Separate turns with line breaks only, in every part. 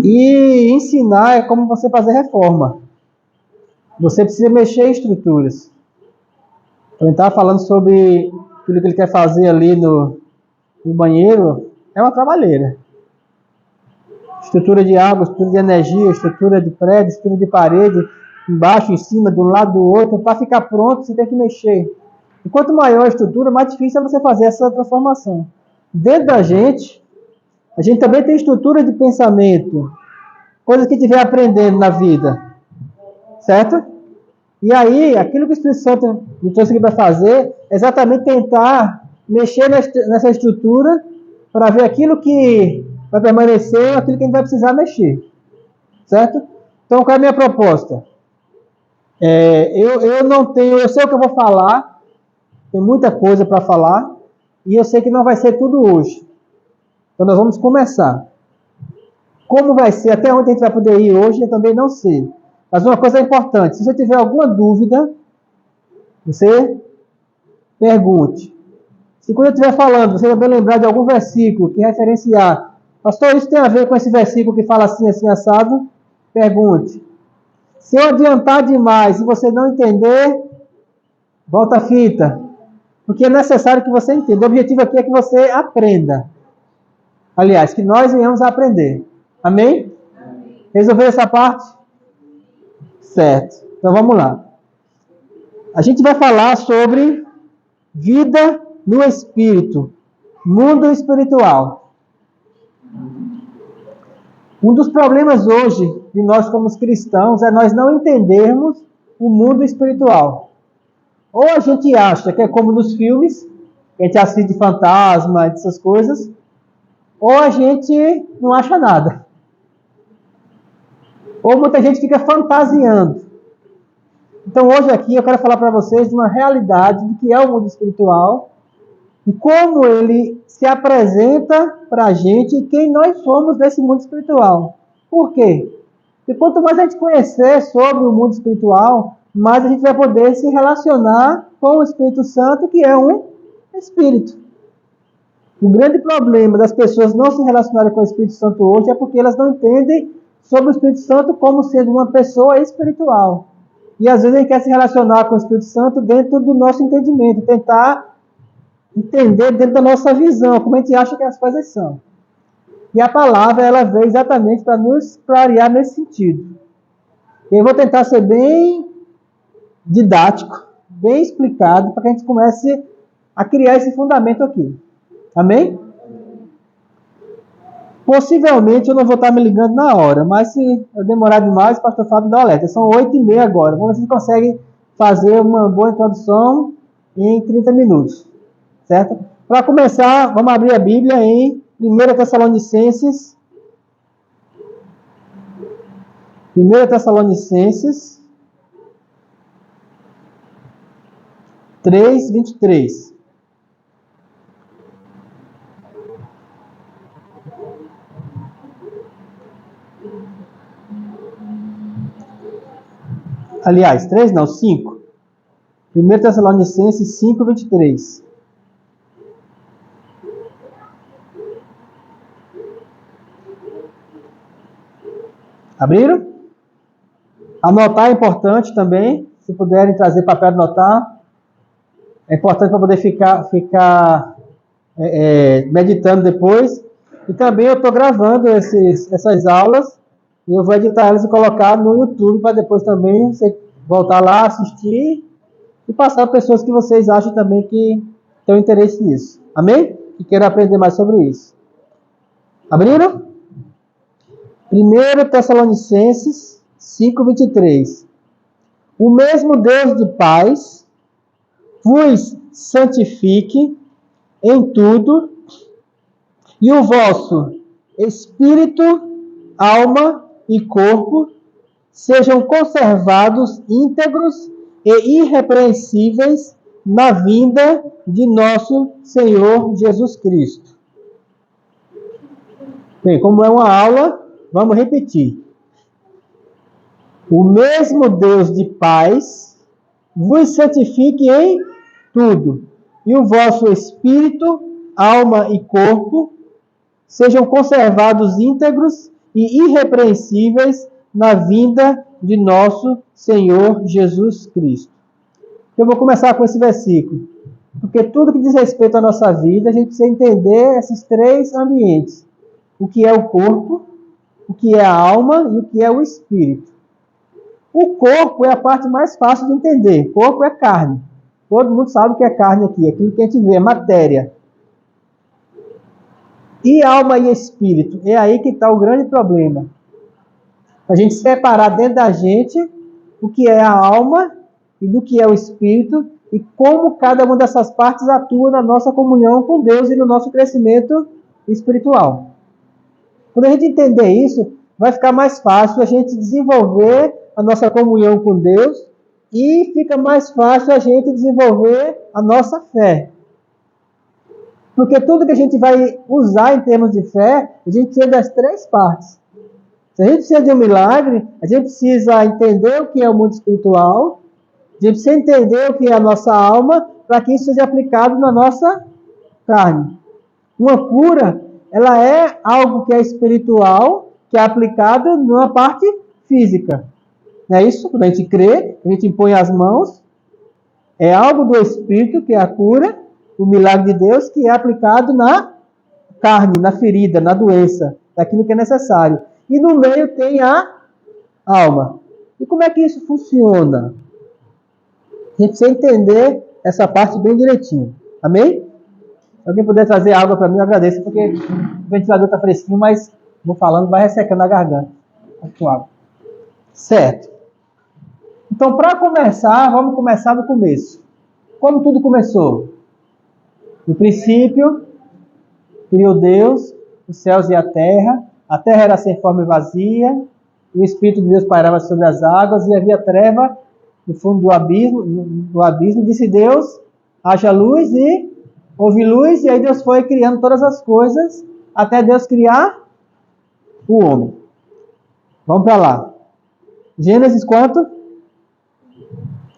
E ensinar é como você fazer reforma. Você precisa mexer em estruturas. Então, ele estava falando sobre aquilo que ele quer fazer ali no banheiro. É uma trabalheira. Estrutura de água, estrutura de energia, estrutura de prédio, estrutura de parede, embaixo, em cima, de um lado, do outro. Para ficar pronto, você tem que mexer. E quanto maior a estrutura, mais difícil é você fazer essa transformação. Dentro da gente, a gente também tem estrutura de pensamento, coisas que estiver aprendendo na vida, certo? E aí, aquilo que o Espírito Santo me trouxe aqui para fazer é exatamente tentar mexer nessa estrutura para ver aquilo que vai permanecer, aquilo que a gente vai precisar mexer, certo? Então, qual é a minha proposta? Eu não tenho, eu sei o que eu vou falar, tem muita coisa para falar, e eu sei que não vai ser tudo hoje. Então, nós vamos começar. Como vai ser, até onde a gente vai poder ir hoje, eu também não sei. Mas uma coisa é importante, se você tiver alguma dúvida, você pergunte. Se quando eu estiver falando, você também lembrar de algum versículo que referenciar, pastor, isso tem a ver com esse versículo que fala assim, assim, assado? Pergunte. Se eu adiantar demais e você não entender, volta a fita. Porque é necessário que você entenda. O objetivo aqui é que você aprenda. Aliás, que nós venhamos a aprender. Amém? Resolveu essa parte? Certo. Então vamos lá. A gente vai falar sobre vida no espírito, mundo espiritual. Um dos problemas hoje de nós como cristãos é nós não entendermos o mundo espiritual. Ou a gente acha que é como nos filmes, que a gente assiste fantasma, essas coisas, ou a gente não acha nada. Ou muita gente fica fantasiando. Então hoje aqui eu quero falar para vocês de uma realidade do que é o mundo espiritual e como ele se apresenta para a gente e quem nós somos nesse mundo espiritual. Por quê? Porque quanto mais a gente conhecer sobre o mundo espiritual, mais a gente vai poder se relacionar com o Espírito Santo, que é um Espírito. O grande problema das pessoas não se relacionarem com o Espírito Santo hoje é porque elas não entendem sobre o Espírito Santo como sendo uma pessoa espiritual. E às vezes a gente quer se relacionar com o Espírito Santo dentro do nosso entendimento, tentar entender dentro da nossa visão, como a gente acha que as coisas são. E a palavra, ela veio exatamente para nos clarear nesse sentido. Eu vou tentar ser bem didático, bem explicado, para que a gente comece a criar esse fundamento aqui. Amém? Possivelmente eu não vou estar me ligando na hora, mas se eu demorar demais, o pastor Fábio dá alerta. São 8h30 agora. Vamos ver se a gente consegue fazer uma boa introdução em 30 minutos. Certo? Para começar, vamos abrir a Bíblia em 1 Tessalonicenses. 1 Tessalonicenses 3:23. Aliás, 3 não, 5. 1 Tessalonicenses 5:23. Abriram? Anotar é importante também. Se puderem trazer papel de anotar. É importante para poder ficar meditando depois. E também eu estou gravando essas aulas. E eu vou editar elas e colocar no YouTube para depois também você voltar lá, assistir e passar para pessoas que vocês acham também que têm interesse nisso. Amém? Que queiram aprender mais sobre isso. Abriram? 1 Tessalonicenses 5:23. O mesmo Deus de paz vos santifique em tudo, e o vosso espírito, alma e corpo sejam conservados íntegros e irrepreensíveis na vinda de nosso Senhor Jesus Cristo. Bem, como é uma aula, vamos repetir. O mesmo Deus de paz vos santifique em tudo, e o vosso espírito, alma e corpo sejam conservados íntegros e irrepreensíveis na vinda de nosso Senhor Jesus Cristo. Eu vou começar com esse versículo, porque tudo que diz respeito à nossa vida, a gente precisa entender esses três ambientes. O que é o corpo, o que é a alma e o que é o espírito. O corpo é a parte mais fácil de entender. O corpo é carne. Todo mundo sabe o que é carne aqui, aquilo que a gente vê, é matéria. E alma e espírito, é aí que está o grande problema. A gente separar dentro da gente o que é a alma e do que é o espírito e como cada uma dessas partes atua na nossa comunhão com Deus e no nosso crescimento espiritual. Quando a gente entender isso, vai ficar mais fácil a gente desenvolver a nossa comunhão com Deus e fica mais fácil a gente desenvolver a nossa fé. Porque tudo que a gente vai usar em termos de fé, a gente precisa das três partes. Se a gente precisa de um milagre, a gente precisa entender o que é o mundo espiritual, a gente precisa entender o que é a nossa alma, para que isso seja aplicado na nossa carne. Uma cura, ela é algo que é espiritual, que é aplicado numa parte física. Não é isso? Quando a gente crê, a gente impõe as mãos, é algo do espírito, que é a cura, o milagre de Deus, que é aplicado na carne, na ferida, na doença, daquilo que é necessário. E no meio tem a alma. E como é que isso funciona? A gente precisa entender essa parte bem direitinho. Amém? Se alguém puder trazer água para mim, eu agradeço, porque o ventilador está fresquinho, mas vou falando, vai ressecando a garganta com água. Certo. Então, para começar, vamos começar do começo. Como tudo começou? No princípio, criou Deus os céus e a terra era sem forma e vazia, e o Espírito de Deus pairava sobre as águas, e havia treva no fundo do abismo, disse Deus, haja luz, e houve luz, e aí Deus foi criando todas as coisas, até Deus criar o homem. Vamos para lá. Gênesis quanto?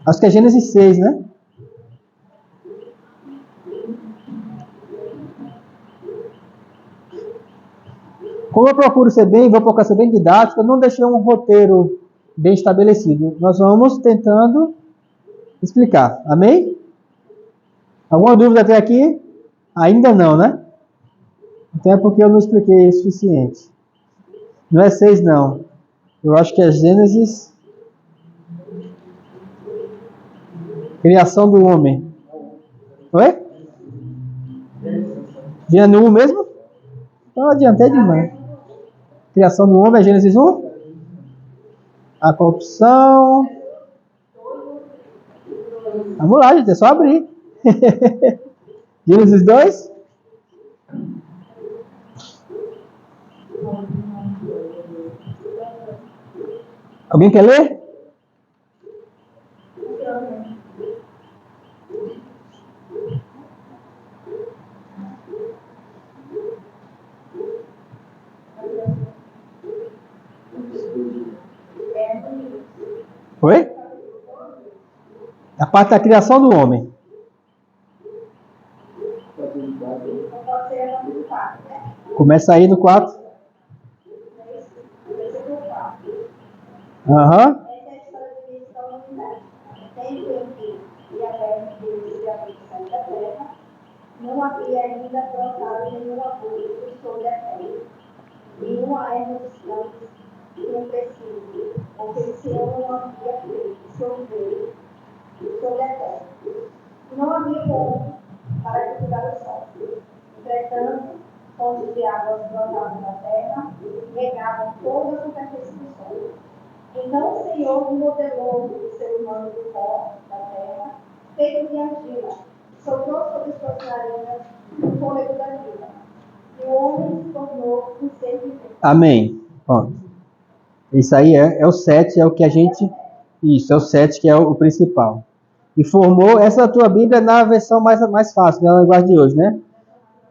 Acho que é Gênesis 6, né? Como eu procuro ser bem, vou procurar ser bem didático, eu não deixei um roteiro bem estabelecido. Nós vamos tentando explicar. Amém? Alguma dúvida até aqui? Ainda não, né? Então é porque eu não expliquei o suficiente. Não é 6, não. Eu acho que é Gênesis... Criação do homem. Oi? Gênesis 1 mesmo? Então adiantei demais. Criação do homem é Gênesis 1? A corrupção... Vamos lá, gente, é só abrir. Gênesis 2? Alguém quer ler? Oi? A parte da criação do homem. Começa aí no 4. Aham.
Essa é a história de criação da humanidade. Tempo em que Yahvé Deus e a criação da terra, não havia ainda plantado nenhum arbusto sobre a terra. Nenhuma erva dos campos tinha crescido, porque o Senhor não havia feito chover sobre a terra. Não havia homem para cultivar o solo. Entretanto, fontes de águas brotavam da terra, regavam toda a superfície do solo. Então o Senhor modelou o ser humano do pó da terra, feito de argila, soprou sobre suas narinas o fôlego da vida. E o homem se tornou um ser vivente.
Amém. Pronto. Isso aí é o 7, é o que a gente... Isso, é o 7 que é o principal. E formou, essa é a tua Bíblia na versão mais fácil, na linguagem de hoje, né?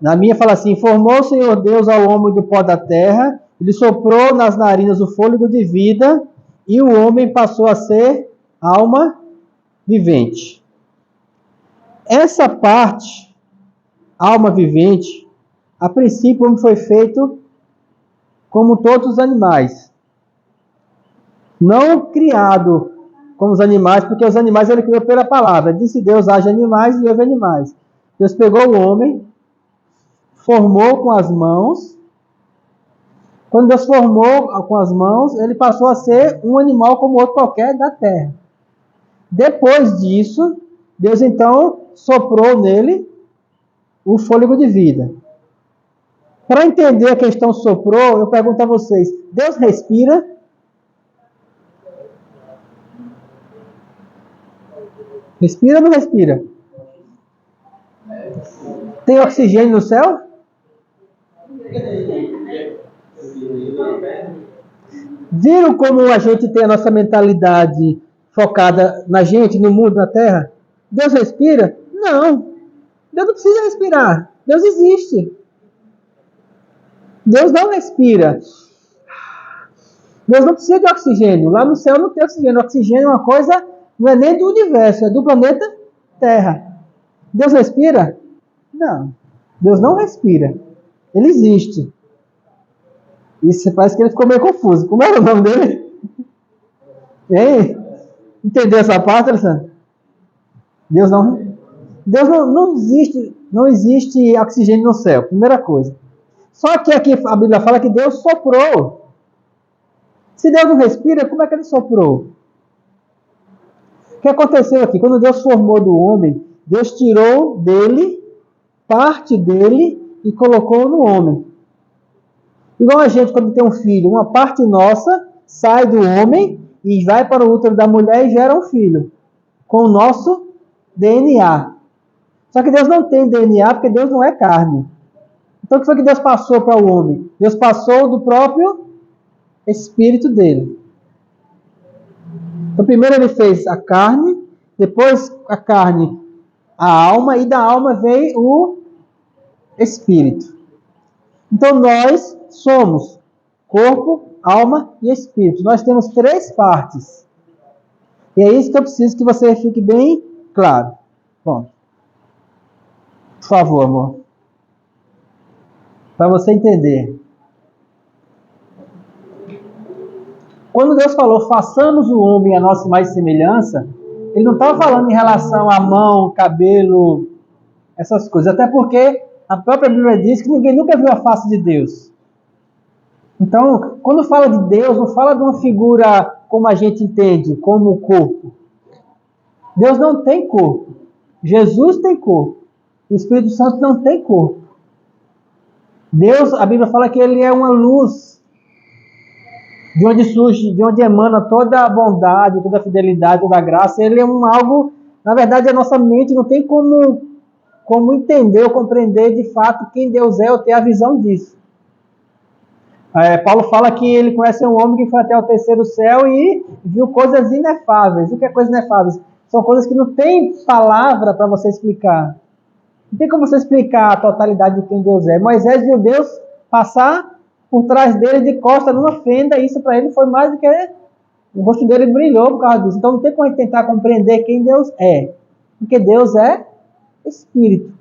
Na minha fala assim, formou o Senhor Deus ao homem do pó da terra, ele soprou nas narinas o fôlego de vida, e o homem passou a ser alma vivente. Essa parte, alma vivente, a princípio o homem foi feito como todos os animais. Não criado como os animais, porque os animais ele criou pela palavra. Disse Deus, haja animais e houve animais. Deus pegou o homem, formou com as mãos. Quando Deus formou com as mãos, ele passou a ser um animal como outro qualquer da terra. Depois disso, Deus então soprou nele o fôlego de vida. Para entender a questão soprou, eu pergunto a vocês, Deus respira? Respira ou não respira? Tem oxigênio no céu? Viram como a gente tem a nossa mentalidade focada na gente, no mundo, na terra? Deus respira? Não. Deus não precisa respirar. Deus existe. Deus não respira. Deus não precisa de oxigênio. Lá no céu não tem oxigênio. O oxigênio é uma coisa, não é nem do universo, é do planeta Terra. Deus respira? Não. Deus não respira. Ele existe. Isso parece que ele ficou meio confuso. Como era o nome dele? Hein? Entendeu essa parte, Alessandro? Deus não existe oxigênio no céu. Primeira coisa. Só que aqui a Bíblia fala que Deus soprou. Se Deus não respira, como é que ele soprou? O que aconteceu aqui? Quando Deus formou do homem, Deus tirou dele, parte dele, e colocou no homem. Igual a gente, quando tem um filho, uma parte nossa sai do homem e vai para o útero da mulher e gera um filho. Com o nosso DNA. Só que Deus não tem DNA porque Deus não é carne. Então o que foi que Deus passou para o homem? Deus passou do próprio Espírito dele. Então primeiro ele fez a carne, depois a carne, a alma, e da alma veio o Espírito. Então nós somos corpo, alma e espírito. Nós temos 3 partes. E é isso que eu preciso que você fique bem claro. Bom, por favor, amor. Para você entender. Quando Deus falou, façamos o homem a nossa mais semelhança, ele não estava falando em relação a mão, cabelo, essas coisas. Até porque a própria Bíblia diz que ninguém nunca viu a face de Deus. Então, quando fala de Deus, não fala de uma figura como a gente entende, como o corpo. Deus não tem corpo. Jesus tem corpo. O Espírito Santo não tem corpo. Deus, a Bíblia fala que ele é uma luz, de onde surge, de onde emana toda a bondade, toda a fidelidade, toda a graça. Ele é algo, na verdade, a nossa mente não tem como entender ou compreender de fato quem Deus é ou ter a visão disso. Paulo fala que ele conhece um homem que foi até o 3º céu e viu coisas inefáveis. O que é coisas inefáveis? São coisas que não tem palavra para você explicar. Não tem como você explicar a totalidade de quem Deus é. Moisés viu Deus passar por trás dele de costa numa fenda, e isso para ele foi mais do que... O rosto dele brilhou por causa disso. Então não tem como ele tentar compreender quem Deus é. Porque Deus é Espírito.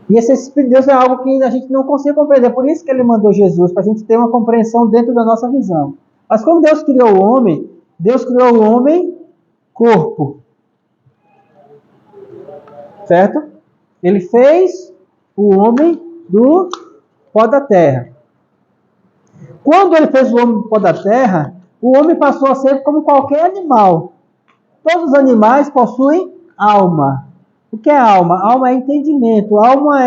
E esse Espírito de Deus é algo que a gente não consegue compreender. Por isso que ele mandou Jesus, para a gente ter uma compreensão dentro da nossa visão. Mas quando Deus criou o homem corpo. Certo? Ele fez o homem do pó da terra. Quando ele fez o homem do pó da terra, o homem passou a ser como qualquer animal. Todos os animais possuem alma. O que é alma? Alma é entendimento. Alma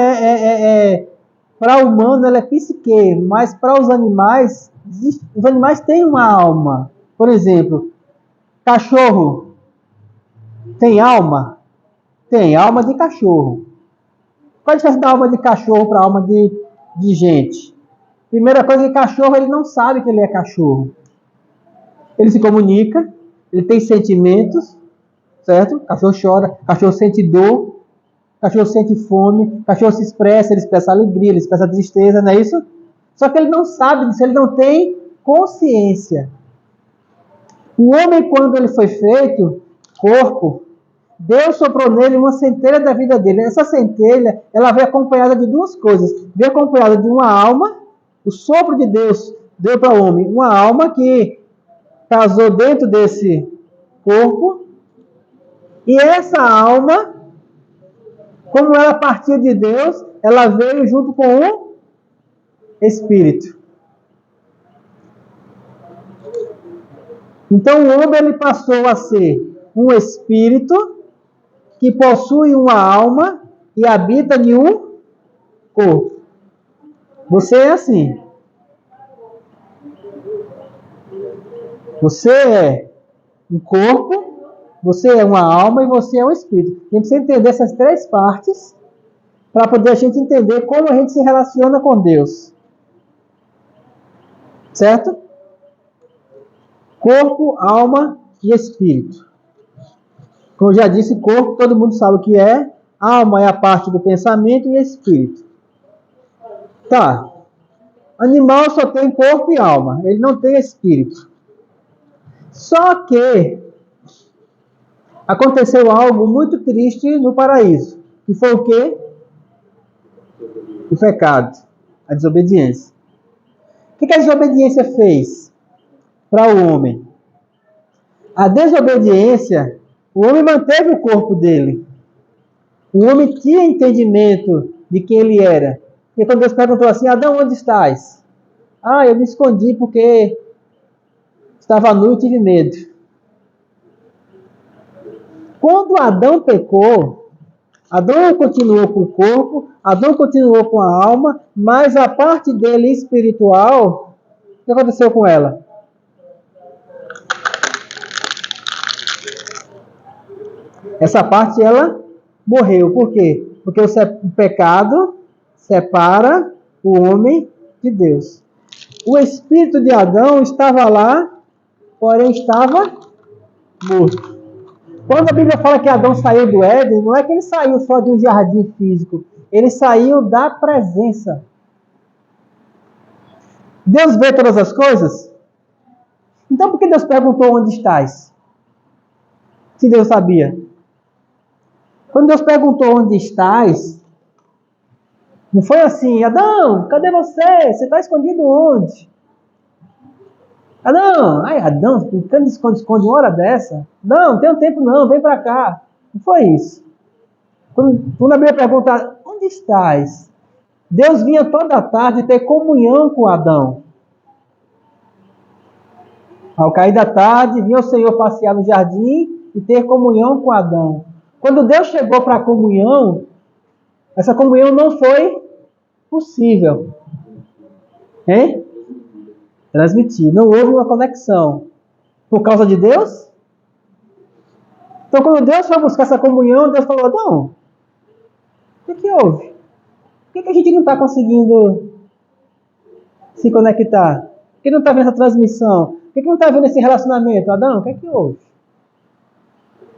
para o humano ela é psique, mas para os animais têm uma alma. Por exemplo, cachorro tem alma? Tem alma de cachorro. Qual a diferença da alma de cachorro para a alma de gente? Primeira coisa é que cachorro ele não sabe que ele é cachorro. Ele se comunica, ele tem sentimentos, certo? Cachorro chora, cachorro sente dor, cachorro sente fome, cachorro se expressa, ele expressa alegria, ele expressa tristeza, não é isso? Só que ele não sabe disso, ele não tem consciência. O homem, quando ele foi feito, corpo, Deus soprou nele uma centelha da vida dele. Essa centelha, ela veio acompanhada de 2 coisas. Veio acompanhada de uma alma, O sopro de Deus deu para o homem uma alma que casou dentro desse corpo. E essa alma, como ela partiu de Deus, ela veio junto com o Espírito. Então o homem ele passou a ser um espírito que possui uma alma e habita em um corpo. Você é assim. Você é um corpo, você é uma alma e você é um espírito. A gente precisa entender essas três partes para poder a gente entender como a gente se relaciona com Deus. Certo? Corpo, alma e espírito. Como eu já disse, corpo, todo mundo sabe o que é. Alma é a parte do pensamento e espírito. Tá. Animal só tem corpo e alma. Ele não tem espírito. Só que aconteceu algo muito triste no paraíso. Que foi o quê? O pecado. A desobediência. O que a desobediência fez para o homem? A desobediência, o homem manteve o corpo dele. O homem tinha entendimento de quem ele era. Porque quando Deus perguntou assim, Adão, onde estás? Ah, eu me escondi porque estava nu e tive medo. Quando Adão pecou, Adão continuou com o corpo, Adão continuou com a alma, mas a parte dele espiritual, o que aconteceu com ela? Essa parte ela morreu. Por quê? Porque o pecado separa o homem de Deus. O espírito de Adão estava lá, porém estava morto. Quando a Bíblia fala que Adão saiu do Éden, não é que ele saiu só de um jardim físico. Ele saiu da presença. Deus vê todas as coisas? Então por que Deus perguntou onde estás? Se Deus sabia. Quando Deus perguntou onde estás, não foi assim, Adão, cadê você? Você está escondido onde? Adão, Adão, ficando esconde uma hora dessa? Não tem um tempo não, vem para cá. Não foi isso. Quando a Bíblia pergunta, onde estás? Deus vinha toda tarde ter comunhão com Adão. Ao cair da tarde, vinha o Senhor passear no jardim e ter comunhão com Adão. Quando Deus chegou para a comunhão, essa comunhão não foi possível. Hein? Transmitir. Não houve uma conexão. Por causa de Deus? Então, quando Deus foi buscar essa comunhão, Deus falou, não, o que houve? Por que a gente não está conseguindo se conectar? Por que não está vendo essa transmissão? Por que não está vendo esse relacionamento? Adão, o que é que houve?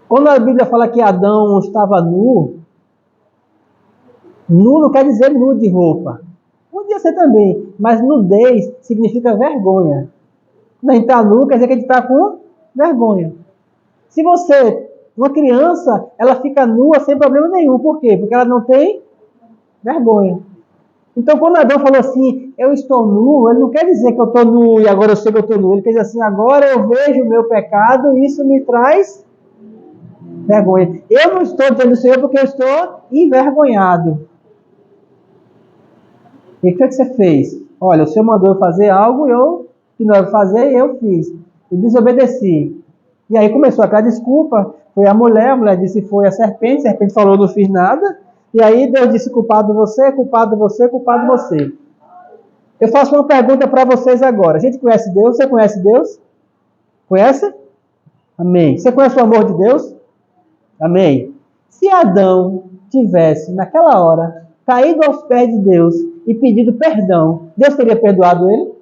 Quando a Bíblia fala que Adão estava nu, nu não quer dizer nu de roupa. Podia ser também, mas nudez significa vergonha. Quando a gente está nu, quer dizer que a gente está com vergonha. Se uma criança, ela fica nua sem problema nenhum. Por quê? Porque ela não tem vergonha. Então, quando Adão falou assim, eu estou nu, ele não quer dizer que eu estou nu e agora eu sei que eu estou nu. Ele quer dizer assim, agora eu vejo o meu pecado e isso me traz vergonha. Eu não estou dizendo isso porque eu estou envergonhado. E o que você fez? Olha, o Senhor mandou eu fazer algo, que não ia fazer, eu fiz. Eu desobedeci. E aí começou aquela desculpa. Foi a mulher disse foi a serpente falou não fiz nada. E aí Deus disse culpado você, culpado você, culpado você. Eu faço uma pergunta para vocês agora. A gente conhece Deus? Você conhece Deus? Conhece? Amém. Você conhece o amor de Deus? Amém. Se Adão tivesse, naquela hora, caído aos pés de Deus e pedido perdão, Deus teria perdoado ele?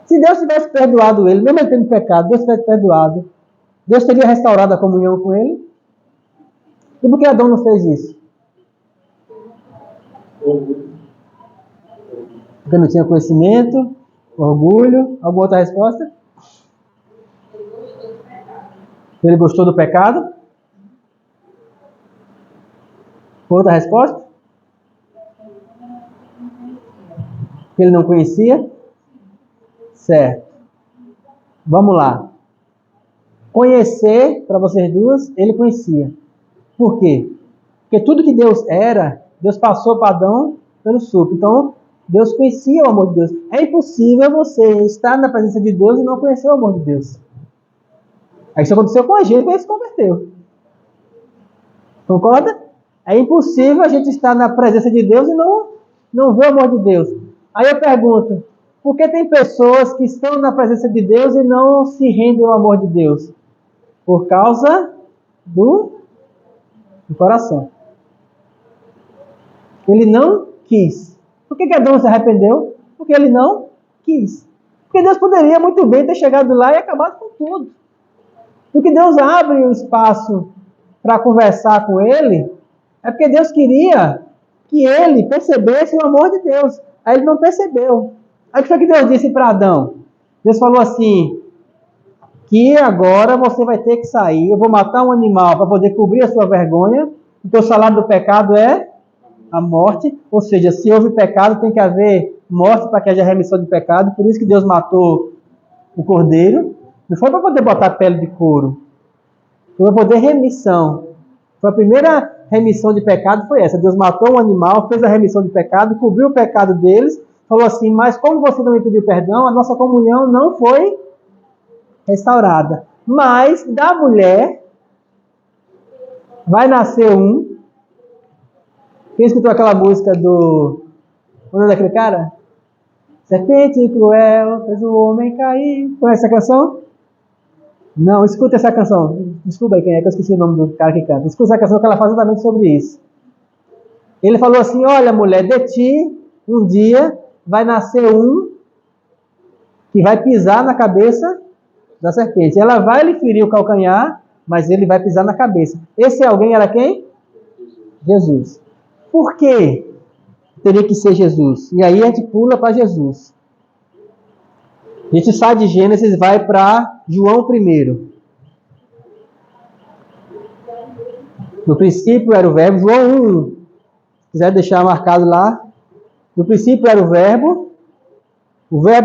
Se Deus tivesse perdoado ele, mesmo ele tendo pecado, Deus tivesse perdoado, Deus teria restaurado a comunhão com ele? E por que Adão não fez isso? Porque não tinha conhecimento, orgulho. Alguma outra resposta? Ele gostou do pecado? Outra resposta? Que ele não conhecia? Certo. Vamos lá. Conhecer, para vocês duas, ele conhecia. Por quê? Porque tudo que Deus era, Deus passou para Adão pelo sopro. Então, Deus conhecia o amor de Deus. É impossível você estar na presença de Deus e não conhecer o amor de Deus. Aí isso aconteceu com a gente, mas ele se converteu. Concorda? É impossível a gente estar na presença de Deus e não ver o amor de Deus. Aí eu pergunto, por que tem pessoas que estão na presença de Deus e não se rendem ao amor de Deus? Por causa do coração. Ele não quis. Por que Adão se arrependeu? Porque ele não quis. Porque Deus poderia muito bem ter chegado lá e acabado com tudo. Porque Deus abre o espaço para conversar com ele, é porque Deus queria que ele percebesse o amor de Deus. Aí ele não percebeu. Aí o que foi que Deus disse para Adão? Deus falou assim, que agora você vai ter que sair, eu vou matar um animal para poder cobrir a sua vergonha, porque o salário do pecado é a morte, ou seja, se houve pecado, tem que haver morte para que haja remissão de pecado, por isso que Deus matou o cordeiro, não foi para poder botar pele de couro, foi para poder remissão. Foi a primeira remissão de pecado, foi essa, Deus matou um animal, fez a remissão de pecado, cobriu o pecado deles, falou assim, mas como você não me pediu perdão, a nossa comunhão não foi restaurada. Mas da mulher vai nascer um. Quem escutou aquela música do... O nome daquele cara? Serpente cruel, fez o homem cair. Conhece essa canção? Não, escuta essa canção. Desculpa aí quem é, que eu esqueci o nome do cara que canta. Escuta essa canção que ela fala exatamente sobre isso. Ele falou assim, olha mulher, de ti, um dia, vai nascer um que vai pisar na cabeça da serpente. Ela vai lhe ferir o calcanhar, mas ele vai pisar na cabeça. Esse alguém era quem? Jesus. Por quê? Teria que ser Jesus. E aí a gente pula para Jesus. A gente sai de Gênesis e vai para João 1. No princípio era o verbo. João 1. Se quiser deixar marcado lá. No princípio era o verbo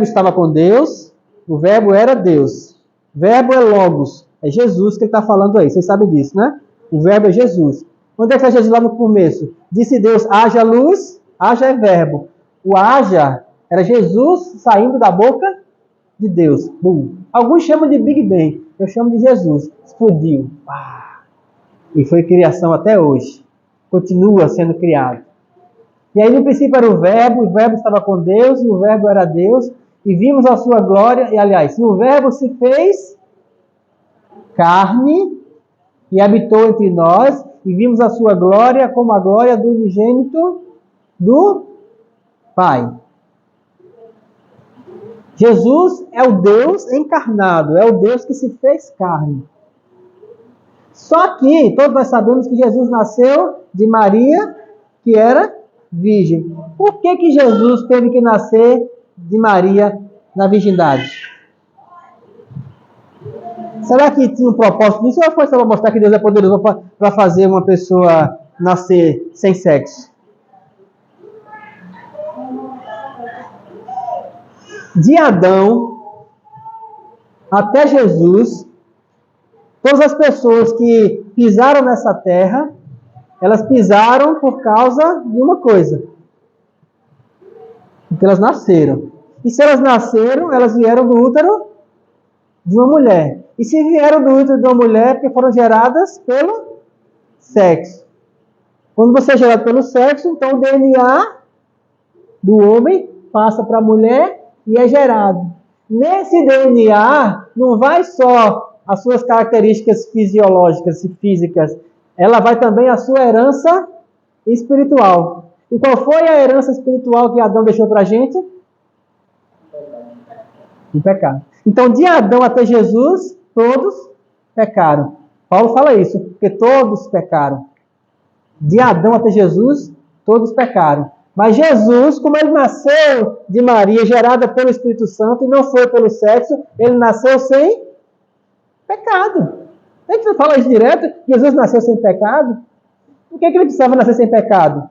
estava com Deus, o verbo era Deus. Verbo é Logos. É Jesus que ele está falando aí. Vocês sabem disso, né? O verbo é Jesus. Onde é que está Jesus lá no começo? Disse Deus, haja luz, haja é verbo. O haja era Jesus saindo da boca de Deus. Bum. Alguns chamam de Big Bang. Eu chamo de Jesus. Explodiu. E foi criação até hoje. Continua sendo criado. E aí no princípio era o verbo estava com Deus, e o verbo era Deus, e vimos a sua glória, e aliás, o verbo se fez carne, e habitou entre nós, e vimos a sua glória como a glória do unigênito do Pai. Jesus é o Deus encarnado, é o Deus que se fez carne. Só que todos nós sabemos que Jesus nasceu de Maria, que era virgem. Por que Jesus teve que nascer de Maria na virgindade? Será que tinha um propósito nisso ou foi só para mostrar que Deus é poderoso para fazer uma pessoa nascer sem sexo? De Adão até Jesus, todas as pessoas que pisaram nessa terra, elas pisaram por causa de uma coisa. Porque elas nasceram. E se elas nasceram, elas vieram do útero de uma mulher. E se vieram do útero de uma mulher, porque foram geradas pelo sexo. Quando você é gerado pelo sexo, então o DNA do homem passa para a mulher e é gerado. Nesse DNA, não vai só as suas características fisiológicas e físicas, ela vai também a sua herança espiritual. E qual foi a herança espiritual que Adão deixou para a gente? O pecado. Então, de Adão até Jesus, todos pecaram. Paulo fala isso, porque todos pecaram. De Adão até Jesus, todos pecaram. Mas Jesus, como ele nasceu de Maria, gerada pelo Espírito Santo, e não foi pelo sexo, ele nasceu sem pecado. A gente não fala isso direto, Jesus nasceu sem pecado. Por que ele precisava nascer sem pecado?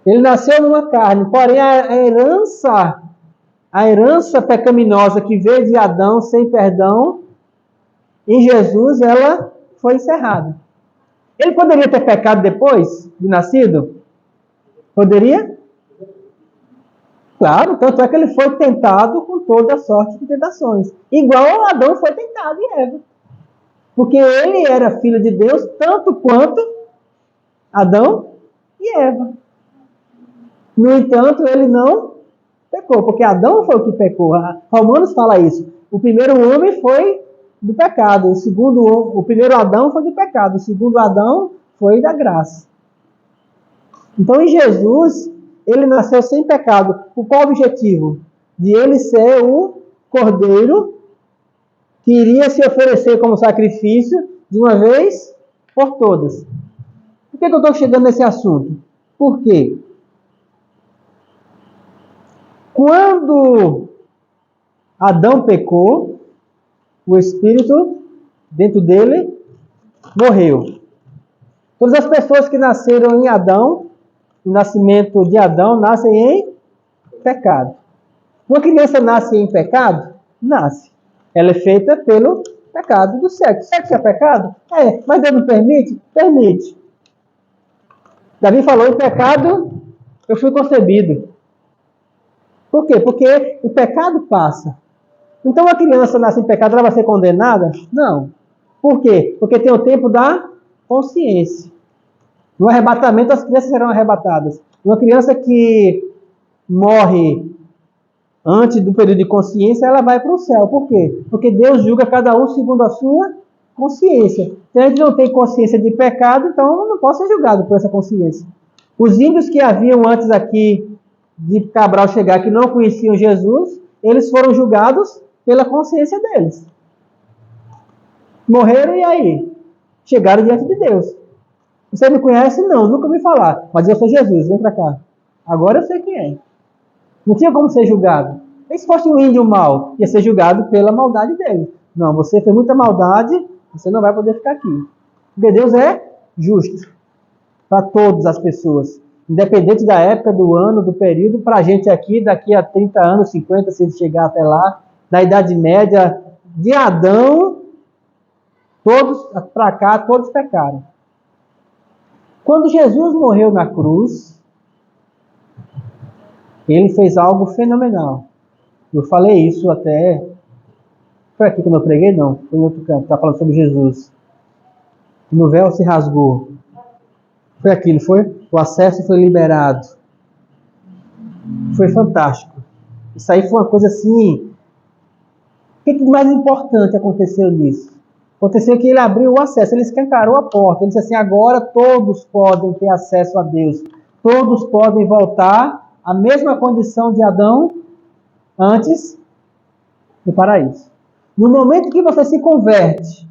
Ele nasceu numa carne, porém a herança pecaminosa que veio de Adão sem perdão, em Jesus ela foi encerrada. Ele poderia ter pecado depois de nascido? Poderia? Claro, tanto é que ele foi tentado com toda sorte de tentações. Igual Adão foi tentado e Eva. Porque ele era filho de Deus tanto quanto Adão e Eva. No entanto, ele não pecou, porque Adão foi o que pecou. Romanos fala isso. O primeiro homem foi do pecado, o primeiro Adão foi do pecado, o segundo Adão foi da graça. Então, em Jesus, ele nasceu sem pecado. Por qual objetivo? De ele ser o cordeiro que iria se oferecer como sacrifício de uma vez por todas. Por que eu estou chegando nesse assunto? Por quê? Quando Adão pecou, o Espírito dentro dele morreu. Todas as pessoas que nasceram em Adão, o nascimento de Adão, nascem em pecado. Uma criança nasce em pecado? Nasce. Ela é feita pelo pecado do sexo. Sexo é pecado? É, mas Deus não permite? Permite. Davi falou, em pecado eu fui concebido. Por quê? Porque o pecado passa. Então a criança nasce em pecado, ela vai ser condenada? Não. Por quê? Porque tem o tempo da consciência. No arrebatamento as crianças serão arrebatadas. Uma criança que morre antes do período de consciência, ela vai para o céu. Por quê? Porque Deus julga cada um segundo a sua consciência. Se a gente não tem consciência de pecado, então não pode ser julgado por essa consciência. Os índios que haviam antes aqui de Cabral chegar, que não conheciam Jesus, eles foram julgados pela consciência deles. Morreram e aí? Chegaram diante de Deus. Você me conhece? Não, nunca me falar. Mas eu sou Jesus, vem para cá. Agora eu sei quem é. Não tinha como ser julgado. E se fosse um índio mau, ia ser julgado pela maldade dele. Não, você fez muita maldade, você não vai poder ficar aqui. Porque Deus é justo para todas as pessoas. Independente da época, do ano, do período, para a gente aqui, daqui a 30 anos, 50, se ele chegar até lá, da Idade Média, de Adão, todos para cá, todos pecaram. Quando Jesus morreu na cruz, ele fez algo fenomenal. Eu falei isso até... Foi aqui que eu preguei? Não, foi em outro canto. Está falando sobre Jesus. No véu se rasgou. Foi aquilo, foi? O acesso foi liberado. Foi fantástico. Isso aí foi uma coisa assim... O que mais importante aconteceu nisso? Aconteceu que ele abriu o acesso, ele escancarou a porta. Ele disse assim, agora todos podem ter acesso a Deus. Todos podem voltar à mesma condição de Adão antes do paraíso. No momento que você se converte,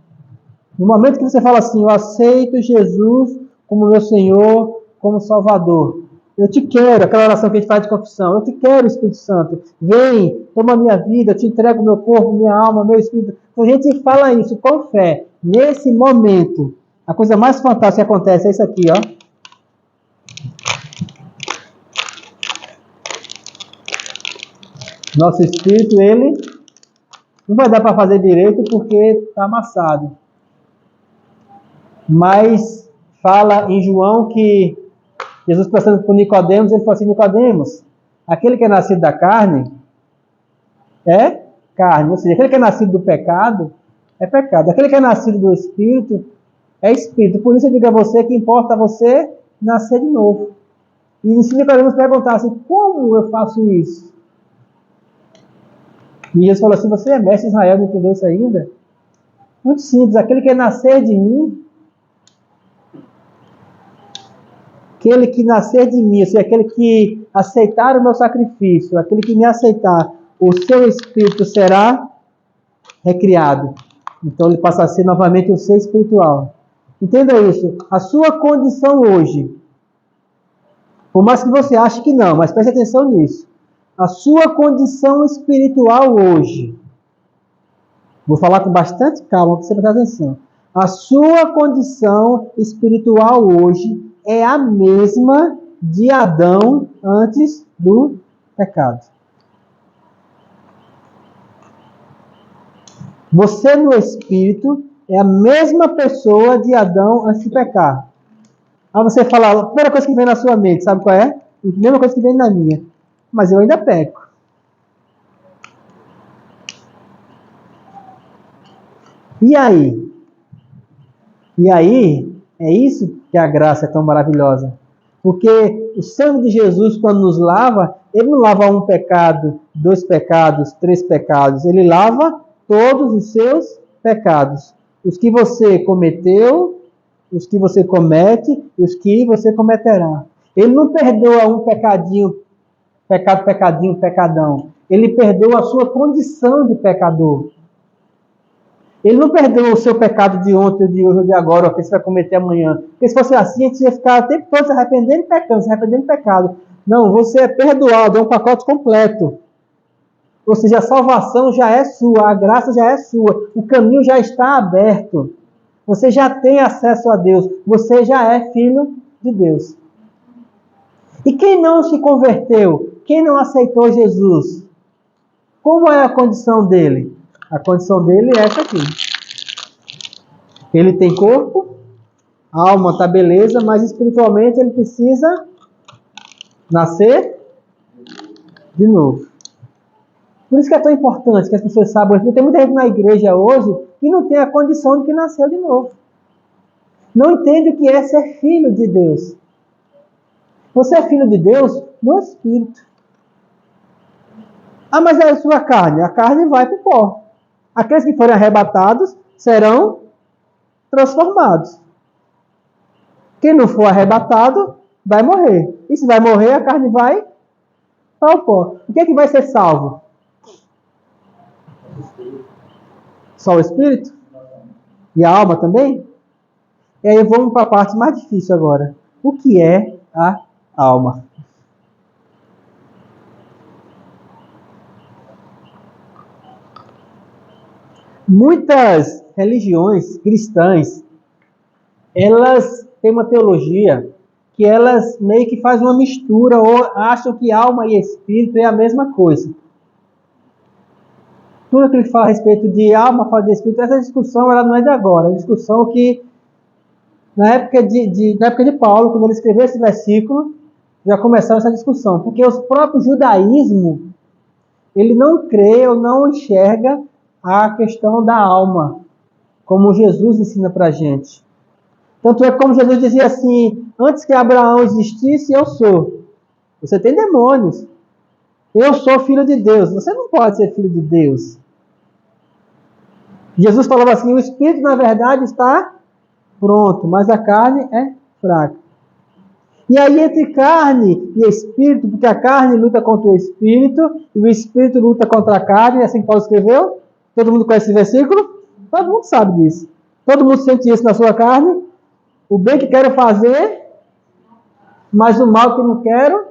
no momento que você fala assim, eu aceito Jesus como meu Senhor, como Salvador. Eu te quero, aquela oração que a gente faz de confissão. Eu te quero, Espírito Santo. Vem, toma minha vida, eu te entrego meu corpo, minha alma, meu espírito. Quando a gente fala isso com fé, nesse momento, a coisa mais fantástica que acontece é isso aqui, ó. Nosso espírito, ele não vai dar para fazer direito porque está amassado. Mas fala em João que Jesus passando por Nicodemos, ele falou assim, Nicodemos, aquele que é nascido da carne é carne. Ou seja, aquele que é nascido do pecado é pecado. Aquele que é nascido do Espírito é Espírito. Por isso eu digo a você que importa você nascer de novo. E se Nicodemos perguntasse, como eu faço isso? E Jesus falou assim, você é mestre de Israel, não entendeu isso ainda? Muito simples, aquele que é nascer de mim, aquele que nascer de mim, ou seja, aquele que aceitar o meu sacrifício, aquele que me aceitar, o seu espírito será recriado. Então ele passa a ser novamente um ser espiritual. Entenda isso, a sua condição hoje, por mais que você ache que não, mas preste atenção nisso. A sua condição espiritual hoje, vou falar com bastante calma para você prestar atenção. A sua condição espiritual hoje é a mesma de Adão antes do pecado. Você no Espírito é a mesma pessoa de Adão antes de pecar. Aí você fala, a primeira coisa que vem na sua mente, sabe qual é? A mesma coisa que vem na minha. Mas eu ainda peco. E aí? E aí, é isso que a graça é tão maravilhosa. Porque o sangue de Jesus, quando nos lava, ele não lava um pecado, 2 pecados, 3 pecados. Ele lava todos os seus pecados. Os que você cometeu, os que você comete e os que você cometerá. Ele não perdoa um pecadinho, pecadinho, pecadão. Ele perdoa a sua condição de pecador. Ele não perdoa o seu pecado de ontem, de hoje ou de agora, ou que você vai cometer amanhã. Porque se fosse assim, a gente ia ficar o tempo todo se arrependendo e pecando, se arrependendo de pecado. Não, você é perdoado, é um pacote completo. Ou seja, a salvação já é sua, a graça já é sua, o caminho já está aberto. Você já tem acesso a Deus, você já é filho de Deus. E quem não se converteu, quem não aceitou Jesus, como é a condição dele? A condição dele é essa aqui. Ele tem corpo, alma tá beleza, mas espiritualmente ele precisa nascer de novo. Por isso que é tão importante que as pessoas saibam. Tem muita gente na igreja hoje que não tem a condição de que nasceu de novo. Não entende o que é ser filho de Deus. Você é filho de Deus no Espírito. Ah, mas é a sua carne. A carne vai para o pó. Aqueles que forem arrebatados serão transformados. Quem não for arrebatado vai morrer. E se vai morrer, a carne vai para o pó. O que é que vai ser salvo? Só o Espírito? E a alma também? E aí vamos para a parte mais difícil agora. O que é a alma? Muitas religiões cristãs, elas têm uma teologia que elas meio que fazem uma mistura ou acham que alma e espírito é a mesma coisa. Tudo que ele fala a respeito de alma, fala de espírito, essa discussão ela não é de agora. É uma discussão que, na época de Paulo, quando ele escreveu esse versículo, já começaram essa discussão. Porque o próprio judaísmo, ele não crê ou não enxerga a questão da alma, como Jesus ensina para a gente. Tanto é como Jesus dizia assim, antes que Abraão existisse, eu sou. Você tem demônios. Eu sou filho de Deus. Você não pode ser filho de Deus. Jesus falava assim, o espírito na verdade está pronto, mas a carne é fraca. E aí entre carne e espírito, porque a carne luta contra o espírito, e o espírito luta contra a carne, é assim que Paulo escreveu? Todo mundo conhece esse versículo? Todo mundo sabe disso. Todo mundo sente isso na sua carne? O bem que quero fazer, mas o mal que não quero,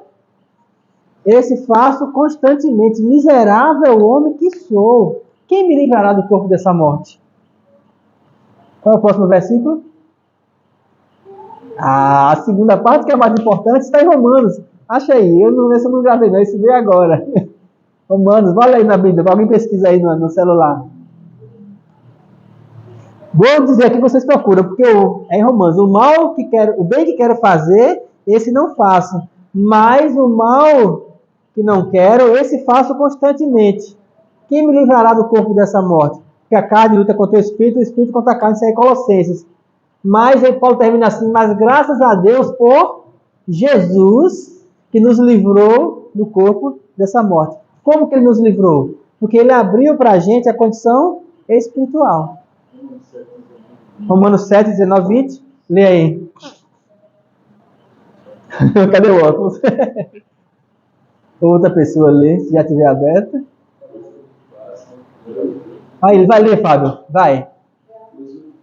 esse faço constantemente. Miserável homem que sou. Quem me livrará do corpo dessa morte? Qual é o próximo versículo? A segunda parte, que é a mais importante, está em Romanos. Acha aí, eu não gravei não, isso veio agora. Romanos, olha aí na Bíblia, alguém pesquisa aí no celular. Vou dizer aqui que vocês procuram, porque é em Romanos, o bem que quero fazer, esse não faço. Mas o mal que não quero, esse faço constantemente. Quem me livrará do corpo dessa morte? Porque a carne luta contra o espírito contra a carne, isso aí é Colossenses. Mas aí Paulo termina assim, mas graças a Deus por Jesus, que nos livrou do corpo dessa morte. Como que ele nos livrou? Porque ele abriu para a gente a condição espiritual. Romanos 7, 19, 20. Lê aí. Cadê o óculos? Outra pessoa lê, se já tiver aberta. Aí, ele vai ler, Fábio. Vai.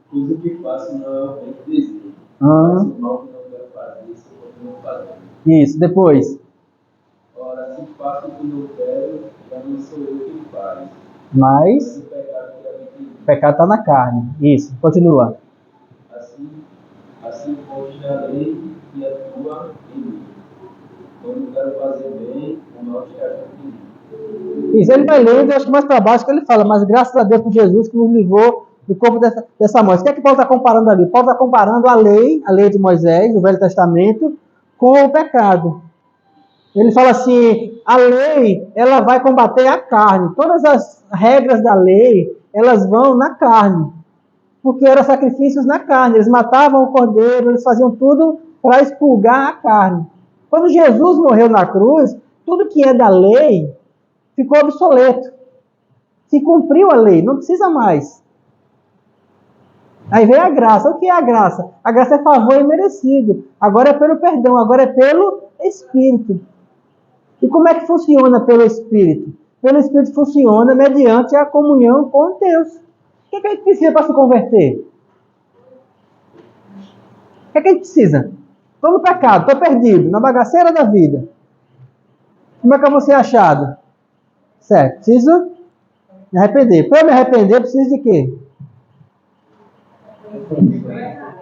Coisa que faço não é o bem que desejo. Mas o mal que não quero fazer, isso eu continuo fazendo.
Isso, depois.
Ora, se faço o que não quero, já não sou eu quem faz.
Mas
o pecado que habita em mim.
o pecado está na carne. Isso, continua.
Assim consta a lei que atua em mim. quero fazer bem, o mal te acha ruim.
Isso, ele vai lendo, eu acho que mais para baixo que ele fala, mas graças a Deus por Jesus que nos livrou do corpo dessa morte. O que é que Paulo está comparando ali? Paulo está comparando a lei de Moisés, do Velho Testamento, com o pecado. Ele fala assim, a lei, ela vai combater a carne. Todas as regras da lei, elas vão na carne. Porque eram sacrifícios na carne. Eles matavam o cordeiro, eles faziam tudo para expurgar a carne. Quando Jesus morreu na cruz, tudo que é da lei ficou obsoleto. Se cumpriu a lei, não precisa mais. Aí vem a graça. O que é a graça? A graça é favor imerecido. Agora é pelo perdão, agora é pelo Espírito. E como é que funciona pelo Espírito? Pelo Espírito funciona mediante a comunhão com Deus. O que é que a gente precisa para se converter? O que é que a gente precisa? Estou no pecado, estou perdido, na bagaceira da vida. Como é que eu vou ser achado? Certo, preciso me arrepender. Para me arrepender, eu preciso de quê?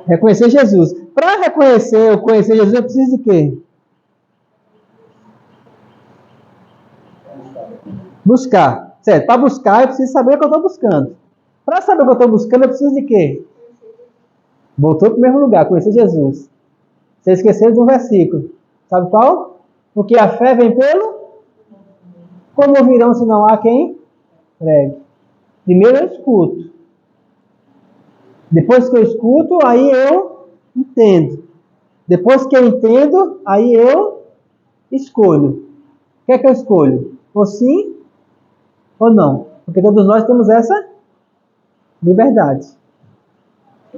Reconhecer Jesus. Para reconhecer ou conhecer Jesus, eu preciso de quê? Buscar. Certo, para buscar, eu preciso saber o que eu estou buscando. Para saber o que eu estou buscando, eu preciso de quê? Voltou para o mesmo lugar, conhecer Jesus. Você esqueceu de um versículo. Sabe qual? Porque a fé vem pelo... Como ouvirão se não há quem pregue? Primeiro eu escuto. Depois que eu escuto, aí eu entendo. Depois que eu entendo, aí eu escolho. O que é que eu escolho? Ou sim ou não? Porque todos nós temos essa liberdade.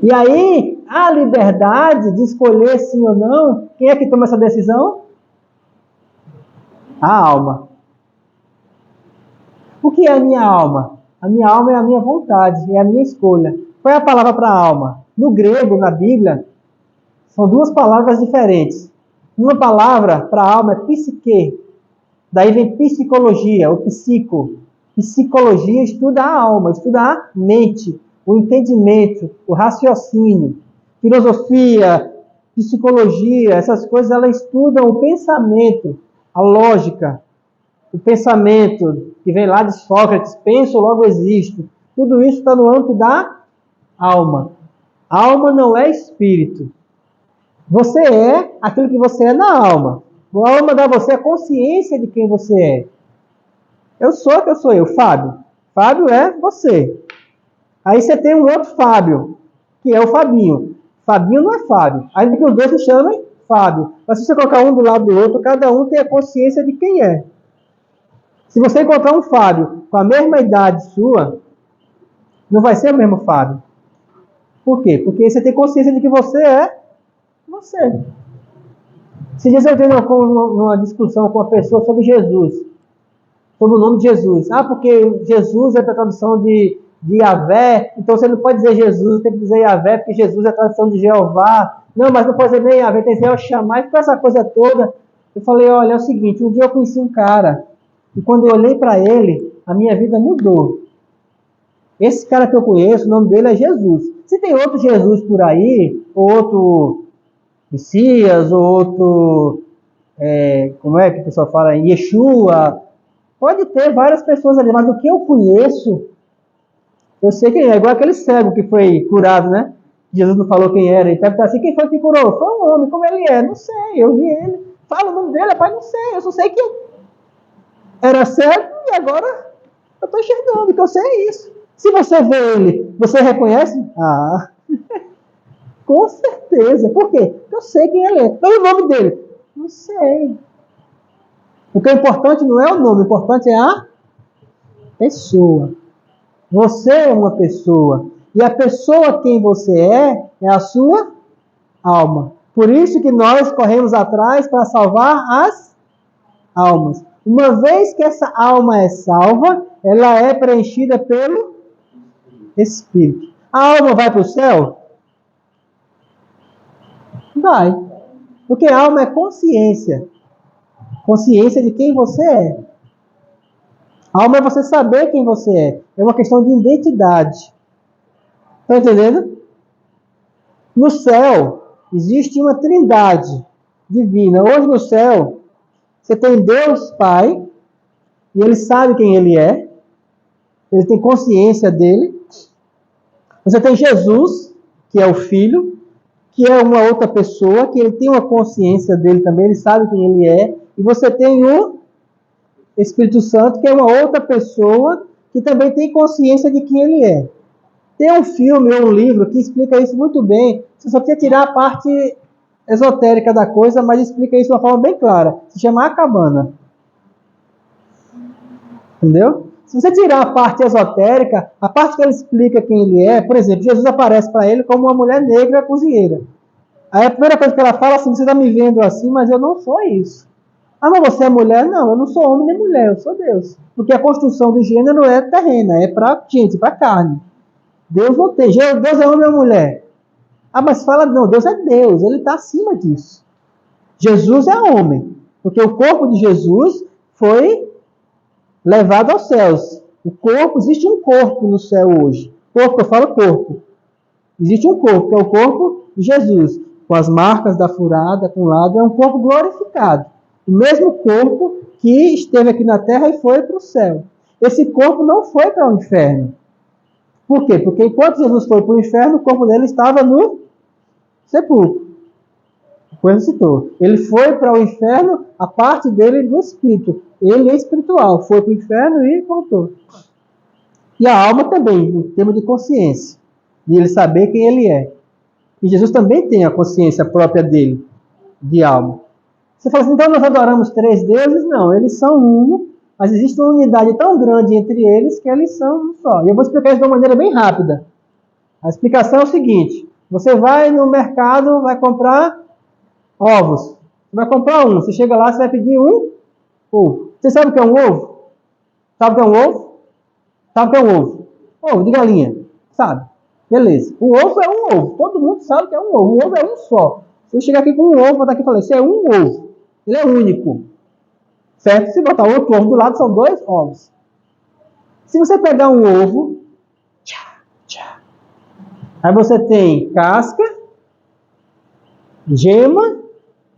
E aí, a liberdade de escolher sim ou não, quem é que toma essa decisão? A alma. O que é a minha alma? A minha alma é a minha vontade, é a minha escolha. Qual é a palavra para alma? No grego, na Bíblia, são duas palavras diferentes. Uma palavra para alma é psique. Daí vem psicologia, ou psico. Psicologia estuda a alma, estuda a mente, o entendimento, o raciocínio. Filosofia, psicologia, essas coisas, elas estudam o pensamento, a lógica. O pensamento que vem lá de Sócrates, penso, logo existo. Tudo isso está no âmbito da alma. A alma não é espírito. Você é aquilo que você é na alma. A alma dá a você a consciência de quem você é. Eu sou o que eu sou eu, Fábio. Fábio é você. Aí você tem um outro Fábio, que é o Fabinho. Fabinho não é Fábio. Ainda que os dois se chamem Fábio. Mas se você colocar um do lado do outro, cada um tem a consciência de quem é. Se você encontrar um Fábio com a mesma idade sua, não vai ser o mesmo Fábio. Por quê? Porque você tem consciência de que você é você. Se diz eu tenho uma discussão com uma pessoa sobre Jesus, sobre o nome de Jesus. Ah, porque Jesus é a tradução de Yahvé, então você não pode dizer Jesus, tem que dizer Yahvé, porque Jesus é a tradução de Jeová. Não, mas não pode dizer nem Yahvé, tem que dizer Oxamá, e com essa coisa toda. Eu falei, olha, é o seguinte, um dia eu conheci um cara, e quando eu olhei para ele, a minha vida mudou. Esse cara que eu conheço, o nome dele é Jesus. Se tem outro Jesus por aí, ou outro Messias, ou outro, como é que o pessoal fala, Yeshua, pode ter várias pessoas ali, mas do que eu conheço, eu sei quem é. Igual aquele cego que foi curado, né? Jesus não falou quem era. E pergunta assim, quem foi que curou? Foi um homem, como ele é? Não sei, eu vi ele. Fala o nome dele, rapaz, não sei. Eu só sei que era cego e agora eu estou enxergando, que eu sei isso. Se você vê ele, você reconhece? Ah, com certeza. Por quê? Porque eu sei quem ele é. Qual é o nome dele? Não sei. Porque o importante não é o nome, o importante é a pessoa. Você é uma pessoa. E a pessoa quem você é a sua alma. Por isso que nós corremos atrás para salvar as almas. Uma vez que essa alma é salva, ela é preenchida pelo Espírito. A alma vai para o céu? Vai. Porque a alma é consciência. Consciência de quem você é. A alma é você saber quem você é. É uma questão de identidade. Estão entendendo? No céu, existe uma trindade divina. Hoje no céu, Você tem Deus Pai, e ele sabe quem ele é, ele tem consciência dele. Você tem Jesus, que é o Filho, que é uma outra pessoa, que ele tem uma consciência dele também, ele sabe quem ele é. E você tem o Espírito Santo, que é uma outra pessoa, que também tem consciência de quem ele é. Tem um filme ou um livro que explica isso muito bem. Você só precisa tirar a parte esotérica da coisa, mas explica isso de uma forma bem clara. Se chama A Cabana. Entendeu? Se você tirar a parte esotérica, a parte que ele explica quem ele é, por exemplo, Jesus aparece para ele como uma mulher negra cozinheira. Aí a primeira coisa que ela fala assim, você está me vendo assim, mas eu não sou isso. Ah, mas você é mulher? Não, eu não sou homem nem mulher, eu sou Deus. Porque a construção do gênero é terrena, é para gente, para carne. Deus não tem, Deus é homem ou mulher? Ah, mas fala, não, Deus é Deus, ele está acima disso. Jesus é homem, porque o corpo de Jesus foi levado aos céus. O corpo, existe um corpo no céu hoje. Corpo, eu falo corpo. Existe um corpo, que é o corpo de Jesus, com as marcas da furada, com o lado, é um corpo glorificado. O mesmo corpo que esteve aqui na terra e foi para o céu. Esse corpo não foi para o inferno. Por quê? Porque enquanto Jesus foi para o inferno, o corpo dele estava no sepulcro. Depois citou. Ele foi para o inferno, a parte dele do espírito. Ele é espiritual. Foi para o inferno e voltou. E a alma também, em termos de consciência. De ele saber quem ele é. E Jesus também tem a consciência própria dele, de alma. Você fala assim, então nós adoramos 3 deuses? Não, eles são um, mas existe uma unidade tão grande entre eles que eles são um só. E eu vou explicar isso de uma maneira bem rápida. A explicação é o seguinte: você vai no mercado, vai comprar ovos. Você vai comprar um. Você chega lá, você vai pedir um ovo. Você sabe o que é um ovo? Sabe o que é um ovo? Sabe o que é um ovo? Ovo de galinha. Sabe? Beleza. O ovo é um ovo. Todo mundo sabe que é um ovo. O ovo é um só. Se eu chegar aqui com um ovo, botar aqui e falar, isso é um ovo. Ele é único. Certo? Se botar outro ovo do lado, são 2 ovos. Se você pegar um ovo, aí você tem casca, gema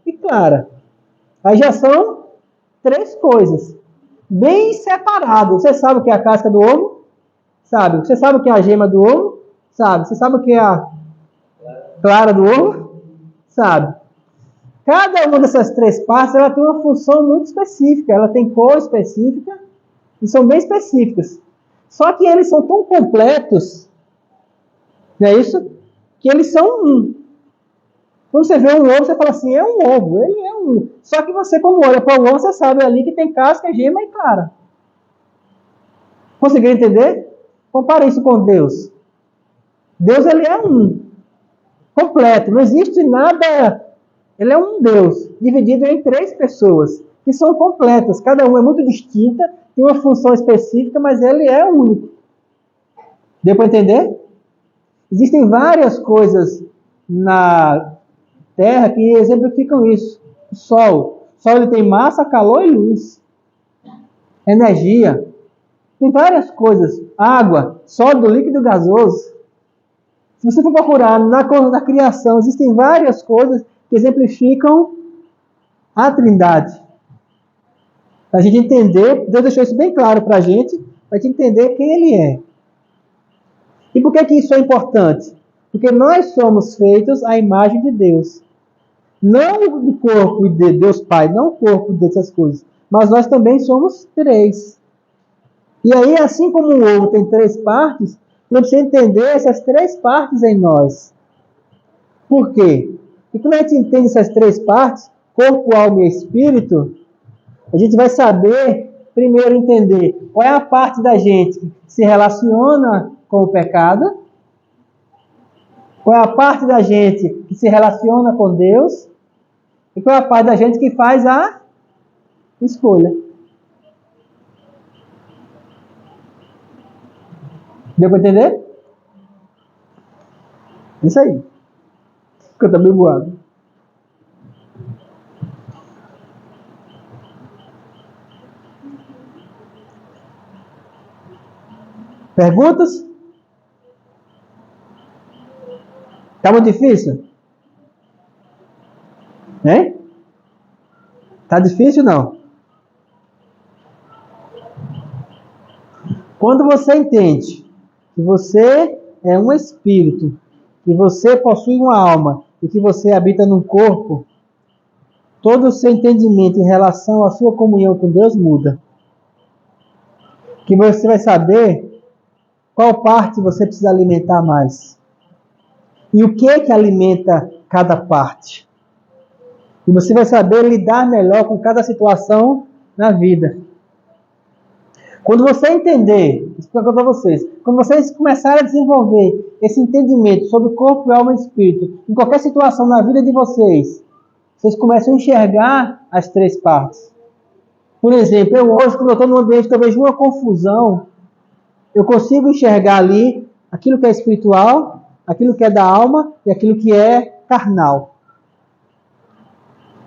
e clara. Aí já são 3 coisas. Bem separadas. Você sabe o que é a casca do ovo? Sabe. Você sabe o que é a gema do ovo? Sabe. Você sabe o que é a clara do ovo? Sabe. Cada uma dessas 3 partes, ela tem uma função muito específica. Ela tem cor específica e são bem específicas. Só que eles são tão completos, não é isso? Que eles são um. Quando você vê um ovo, você fala assim, é um ovo, ele é um. Só que você, quando olha para o ovo, você sabe ali que tem casca, gema e clara. Conseguiu entender? Compare isso com Deus. Deus, ele é um. Completo. Não existe nada. Ele é um Deus, dividido em 3 pessoas, que são completas. Cada uma é muito distinta, tem uma função específica, mas ele é único. Deu para entender? Existem várias coisas na Terra que exemplificam isso. O Sol. O Sol ele tem massa, calor e luz. Energia. Tem várias coisas. Água, sólido, líquido, gasoso. Se você for procurar na criação, existem várias coisas que exemplificam a Trindade. Para a gente entender, Deus deixou isso bem claro para a gente entender quem Ele é. E por que isso é importante? Porque nós somos feitos à imagem de Deus. Não do corpo de Deus Pai, não o corpo dessas coisas, mas nós também somos 3. E aí, assim como o ovo tem 3 partes, nós precisamos entender essas 3 partes em nós. Por quê? E quando a gente entende essas 3 partes, corpo, alma e espírito, a gente vai saber, primeiro, entender qual é a parte da gente que se relaciona com o pecado, qual é a parte da gente que se relaciona com Deus, e qual é a parte da gente que faz a escolha. Deu para entender? Isso aí. Porque eu também voado. Perguntas? Tá muito difícil? Hein? Tá difícil não? Quando você entende que você é um espírito, que você possui uma alma e que você habita num corpo, todo o seu entendimento em relação à sua comunhão com Deus muda. Que você vai saber qual parte você precisa alimentar mais. E o que é que alimenta cada parte. E você vai saber lidar melhor com cada situação na vida. Quando você entender, explico para vocês, quando vocês começarem a desenvolver esse entendimento sobre corpo, alma e espírito, em qualquer situação na vida de vocês, vocês começam a enxergar as três partes. Por exemplo, eu hoje, quando eu estou num ambiente que eu vejo uma confusão, eu consigo enxergar ali aquilo que é espiritual, aquilo que é da alma e aquilo que é carnal.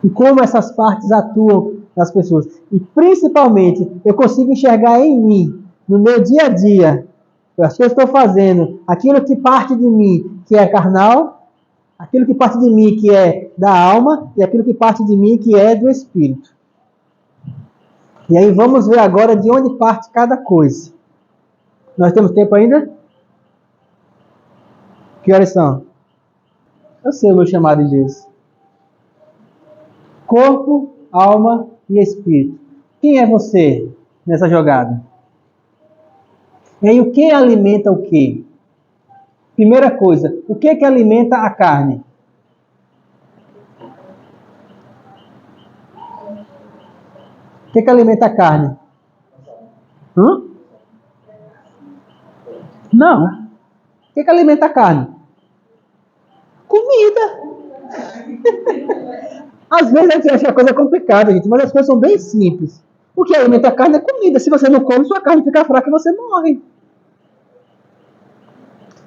E como essas partes atuam nas pessoas. E principalmente, eu consigo enxergar em mim, no meu dia a dia, as coisas que eu estou fazendo, aquilo que parte de mim que é carnal, aquilo que parte de mim que é da alma e aquilo que parte de mim que é do espírito. E aí vamos ver agora de onde parte cada coisa. Nós temos tempo ainda? Que horas são? Eu sei o meu chamado em Deus. Corpo, alma e espírito. Quem é você nessa jogada? E aí o que alimenta o quê? Primeira coisa, o que que alimenta a carne? O que que alimenta a carne? Não. O que que alimenta a carne? Comida. Às vezes a gente acha a coisa complicada, gente, mas as coisas são bem simples. O que alimenta a carne é comida. Se você não come, sua carne fica fraca e você morre.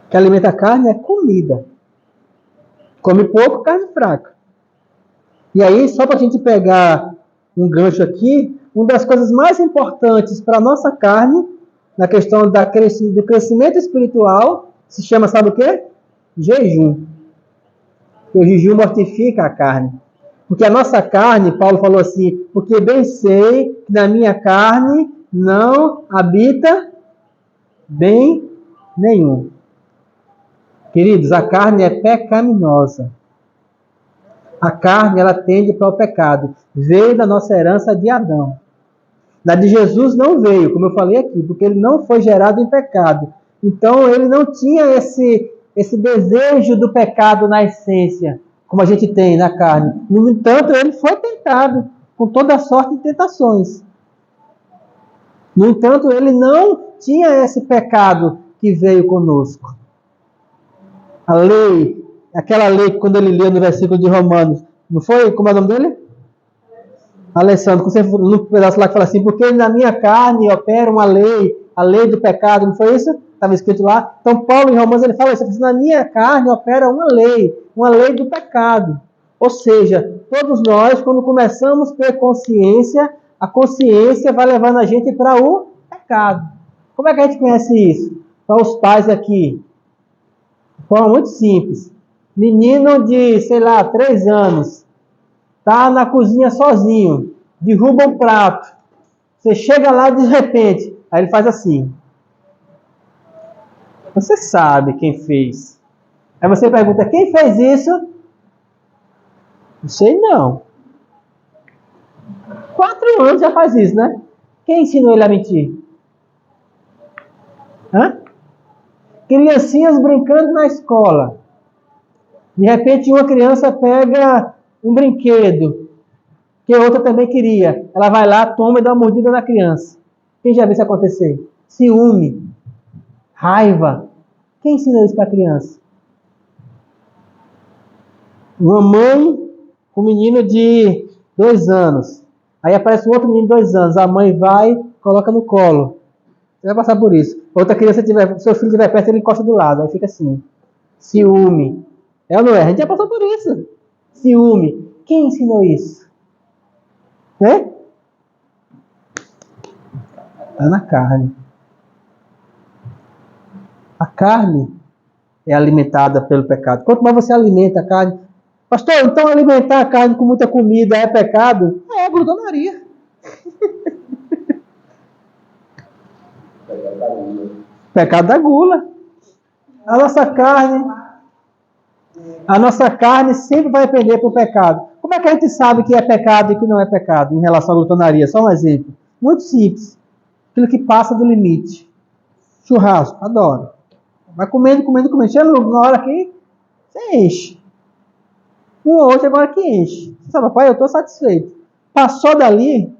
O que alimenta a carne é comida. Come pouco, carne fraca. E aí, só para a gente pegar um gancho aqui, uma das coisas mais importantes para a nossa carne, na questão do crescimento espiritual, se chama, sabe o quê? Jejum. O jejum mortifica a carne. Porque a nossa carne, Paulo falou assim, porque bem sei que na minha carne não habita bem nenhum. Queridos, a carne é pecaminosa. A carne, ela tende para o pecado. Veio da nossa herança de Adão. Da de Jesus não veio, como eu falei aqui, porque ele não foi gerado em pecado. Então, ele não tinha esse desejo do pecado na essência, como a gente tem na carne. No entanto, ele foi tentado com toda a sorte de tentações. No entanto, ele não tinha esse pecado que veio conosco. A lei, aquela lei que quando ele leu no versículo de Romanos, não foi? Como é o nome dele? Alessandro, você no pedaço lá que fala assim, porque na minha carne opera uma lei, a lei do pecado, não foi isso? Estava escrito lá. Então Paulo em Romanos ele fala isso, na minha carne opera uma lei do pecado. Ou seja, todos nós, quando começamos a ter consciência, a consciência vai levando a gente para o pecado. Como é que a gente conhece isso? Para os pais aqui. De forma muito simples. Menino de, 3 anos, está na cozinha sozinho, derruba um prato. Você chega lá de repente, aí ele faz assim. Você sabe quem fez. Aí você pergunta, quem fez isso? Não sei não. 4 anos já faz isso, né? Quem ensinou ele a mentir? Criancinhas brincando na escola. De repente uma criança pega um brinquedo que a outra também queria. Ela vai lá, toma e dá uma mordida na criança. Quem já viu isso acontecer? Ciúme. Raiva. Quem ensinou isso para a criança? Uma mãe com um menino de 2 anos. Aí aparece um outro menino de 2 anos. A mãe vai, coloca no colo. Você vai passar por isso. Outra criança, seu filho estiver perto, ele encosta do lado. Aí fica assim. Ciúme. É ou não é? A gente já passou por isso. Ciúme. Quem ensinou isso? Está na carne. A carne é alimentada pelo pecado. Quanto mais você alimenta a carne... Pastor, então alimentar a carne com muita comida é pecado? É glutonaria.
Pecado da gula.
Pecado da gula. A nossa carne sempre vai pender para o pecado. Como é que a gente sabe que é pecado e que não é pecado em relação à glutonaria? Só um exemplo. Muito simples. Aquilo que passa do limite. Churrasco, adoro. Vai comendo. Chega na hora que você enche. Um ou outro agora que enche. Você sabe, papai, eu estou satisfeito. Passou dali,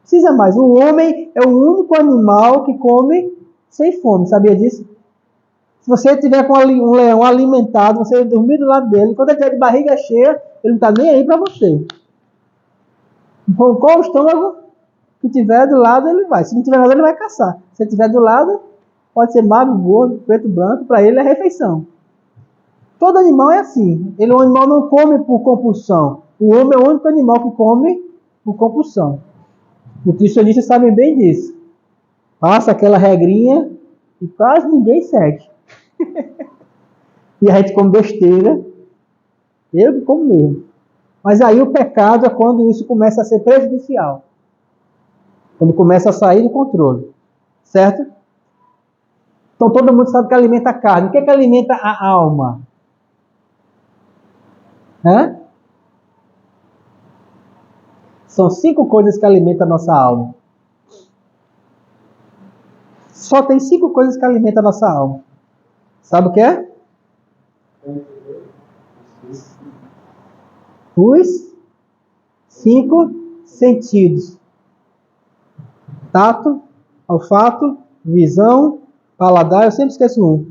precisa mais. O homem é o único animal que come sem fome. Sabia disso? Se você tiver com um leão alimentado, você dormir do lado dele, quando ele estiver de barriga cheia, ele não está nem aí para você. Com qual estômago que tiver do lado, ele vai. Se não tiver nada, ele vai caçar. Se ele tiver do lado, pode ser magro, gordo, preto, branco, para ele é refeição. Todo animal é assim. O animal não come por compulsão. O homem é o único animal que come por compulsão. Os nutricionistas sabem bem disso. Passa aquela regrinha e quase ninguém segue. E a gente come besteira. Eu que como mesmo. Mas aí o pecado é quando isso começa a ser prejudicial. Quando começa a sair do controle. Certo? Então todo mundo sabe que alimenta a carne. O que é que alimenta a alma? Hã? São 5 coisas que alimentam a nossa alma. Só tem 5 coisas que alimentam a nossa alma. Sabe o que é? Os 5 sentidos. Tato, olfato, visão, paladar, eu sempre esqueço um.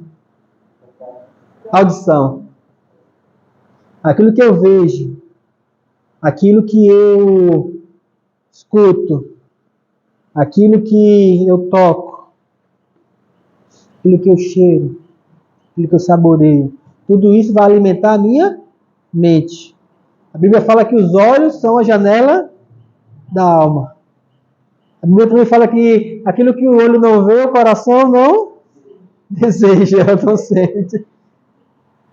Audição. Aquilo que eu vejo, aquilo que eu escuto, aquilo que eu toco, aquilo que eu cheiro, aquilo que eu saboreio. Tudo isso vai alimentar a minha mente. A Bíblia fala que os olhos são a janela da alma. A Bíblia também fala que aquilo que o olho não vê, o coração não deseja, não sente.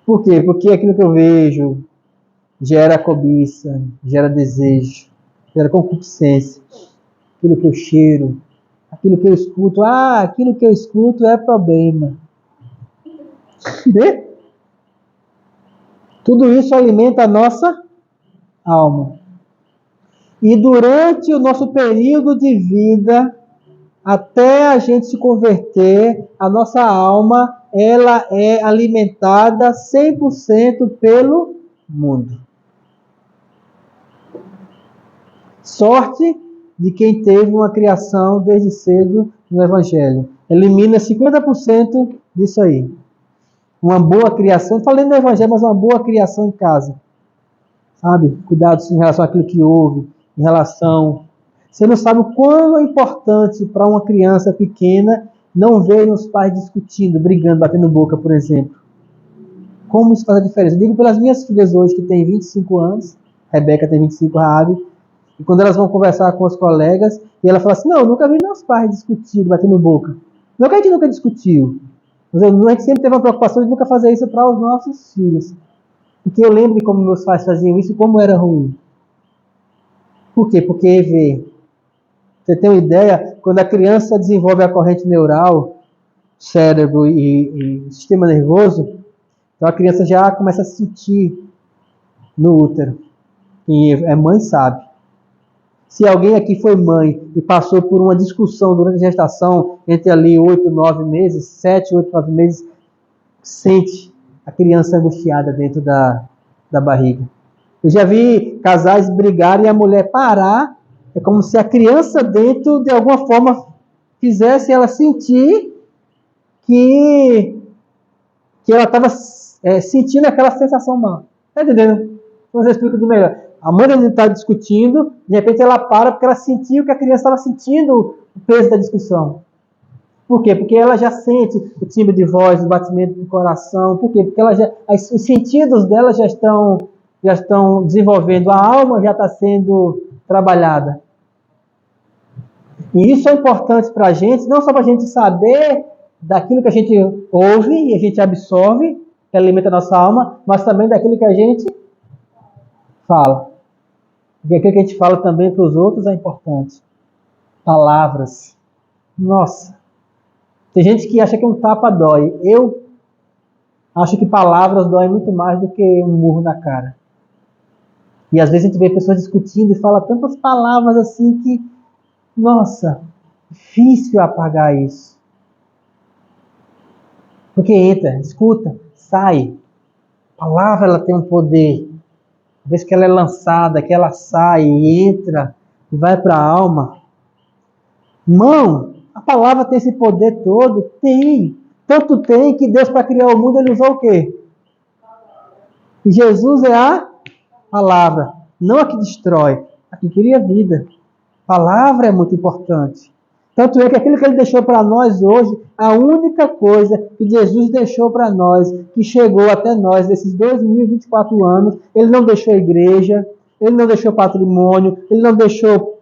Por quê? Porque aquilo que eu vejo gera cobiça, gera desejo, gera concupiscência. Aquilo que eu cheiro, aquilo que eu escuto. Ah, aquilo que eu escuto é problema. Né? Tudo isso alimenta a nossa alma. E durante o nosso período de vida, até a gente se converter, a nossa alma, ela é alimentada 100% pelo mundo. Sorte de quem teve uma criação desde cedo no Evangelho. Elimina 50% disso aí. Uma boa criação, falei no Evangelho, mas uma boa criação em casa. Sabe? Cuidados em relação àquilo que houve, em relação... Você não sabe o quão é importante para uma criança pequena não ver os pais discutindo, brigando, batendo boca, por exemplo. Como isso faz a diferença? Eu digo pelas minhas filhas hoje, que têm 25 anos, Rebeca tem 25, Rabi, e quando elas vão conversar com os colegas, e ela fala assim, não, eu nunca vi meus pais discutir, batendo boca. Não que a gente nunca discutiu, mas a gente sempre teve uma preocupação de nunca fazer isso para os nossos filhos. Porque eu lembro de como meus pais faziam isso e como era ruim. Por quê? Porque, vê, você tem uma ideia, quando a criança desenvolve a corrente neural, cérebro e sistema nervoso, então a criança já começa a sentir no útero. E é mãe sabe. Se alguém aqui foi mãe e passou por uma discussão durante a gestação, entre ali 8, 9 meses, 7, 8, 9 meses, sente a criança angustiada dentro da barriga. Eu já vi casais brigarem e a mulher parar. É como se a criança dentro, de alguma forma, fizesse ela sentir que ela estava sentindo aquela sensação mal. Está entendendo? Então, eu explico de melhor. A mãe está discutindo, de repente ela para porque ela sentiu que a criança estava sentindo o peso da discussão. Por quê? Porque ela já sente o timbre de voz, o batimento do coração. Por quê? Porque os sentidos dela já estão desenvolvendo, a alma já está sendo trabalhada. E isso é importante para a gente, não só para a gente saber daquilo que a gente ouve e a gente absorve, que alimenta a nossa alma, mas também daquilo que a gente fala. Porque aquilo que a gente fala também para os outros é importante. Palavras. Nossa, Tem gente que acha que um tapa dói. Eu acho que palavras doem muito mais do que um murro na cara. E às vezes a gente vê pessoas discutindo e fala tantas palavras assim que, nossa, difícil apagar isso. Porque entra, escuta, sai. A palavra ela tem um poder. Uma vez que ela é lançada, que ela sai e entra e vai para a alma. Irmão, a palavra tem esse poder todo? Tem. Tanto tem que Deus, para criar o mundo, ele usou o quê? E Jesus é a palavra. Não a que destrói, a que cria vida. A palavra é muito importante. Tanto é que aquilo que ele deixou para nós hoje, a única coisa que Jesus deixou para nós, que chegou até nós nesses 2024 anos, ele não deixou igreja, ele não deixou patrimônio, ele não deixou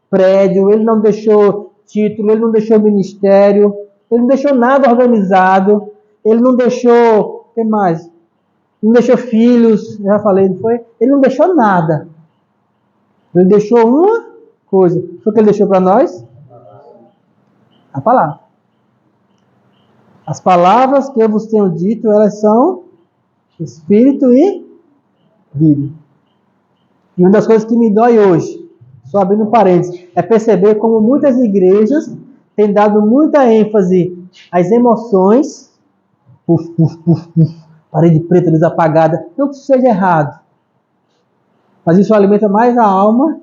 prédio, ele não deixou título, ele não deixou ministério, ele não deixou nada organizado, ele não deixou, o que mais? Ele não deixou filhos, já falei, não foi? Ele não deixou nada. Ele deixou uma coisa. Foi o que ele deixou para nós? A palavra. As palavras que eu vos tenho dito, elas são espírito e vida. E uma das coisas que me dói hoje, só abrindo parênteses, é perceber como muitas igrejas têm dado muita ênfase às emoções, parede preta, luz apagada, não que isso seja errado, mas isso alimenta mais a alma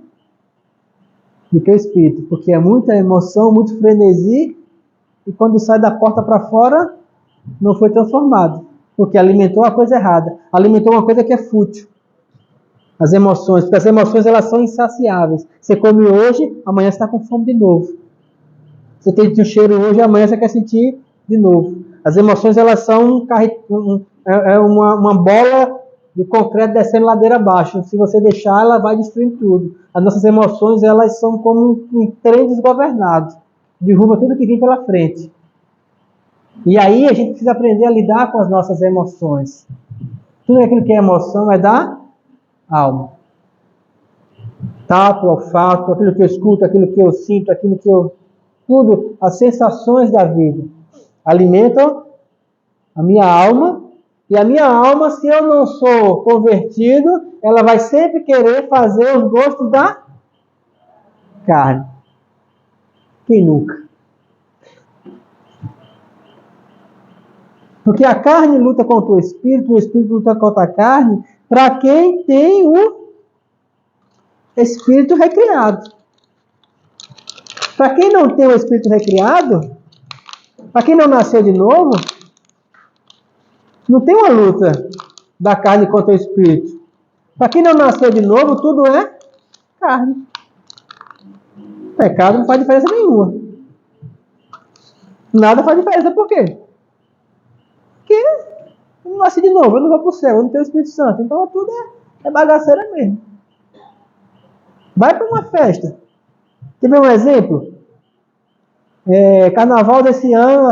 do que o espírito, porque é muita emoção, muito frenesi, e quando sai da porta para fora, não foi transformado, porque alimentou a coisa errada, alimentou uma coisa que é fútil. As emoções, porque as emoções elas são insaciáveis. Você come hoje, amanhã você está com fome de novo. Você tem um cheiro hoje, amanhã você quer sentir de novo. As emoções elas são uma bola de concreto descendo ladeira abaixo. Se você deixar, ela vai destruir tudo. As nossas emoções elas são como um trem desgovernado, derruba tudo que vem pela frente. E aí a gente precisa aprender a lidar com as nossas emoções. Tudo aquilo que é emoção é da alma. Tato, olfato, aquilo que eu escuto, aquilo que eu sinto, aquilo que eu... Tudo, as sensações da vida alimentam a minha alma. E a minha alma, se eu não sou convertido, ela vai sempre querer fazer os gostos da carne. Quem nunca? Porque a carne luta contra o espírito luta contra a carne, para quem tem o espírito recriado. Para quem não tem o espírito recriado, para quem não nasceu de novo, não tem uma luta da carne contra o espírito. Para quem não nasceu de novo, tudo é carne. Pecado não faz diferença nenhuma. Nada faz diferença. Por quê? Porque eu não nasci de novo, eu não vou para o céu, eu não tenho o Espírito Santo. Então tudo é bagaceira mesmo. Vai para uma festa. Quer ver um exemplo? Carnaval desse ano,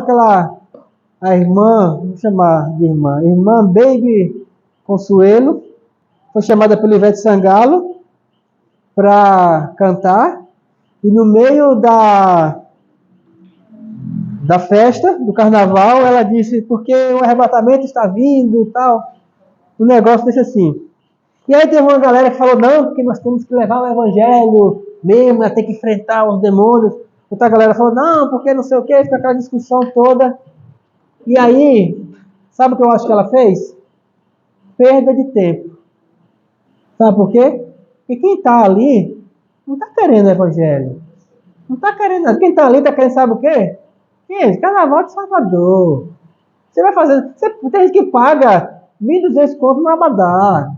a irmã, vou chamar de irmã Baby Consuelo, foi chamada pelo Ivete Sangalo para cantar, e no meio da festa, do carnaval, ela disse, porque o arrebatamento está vindo e tal, o negócio desse assim. E aí teve uma galera que falou, não, porque nós temos que levar o evangelho mesmo, ter que enfrentar os demônios. Outra galera falou, não, porque não sei o que, fica aquela discussão toda. E aí, sabe o que eu acho que ela fez? Perda de tempo. Sabe por quê? Porque quem está ali não está querendo o evangelho. Não está querendo nada. Quem está ali está querendo, sabe o quê? Carnaval de Salvador. Você vai fazer... tem gente que paga 1.200 contos no Abadá.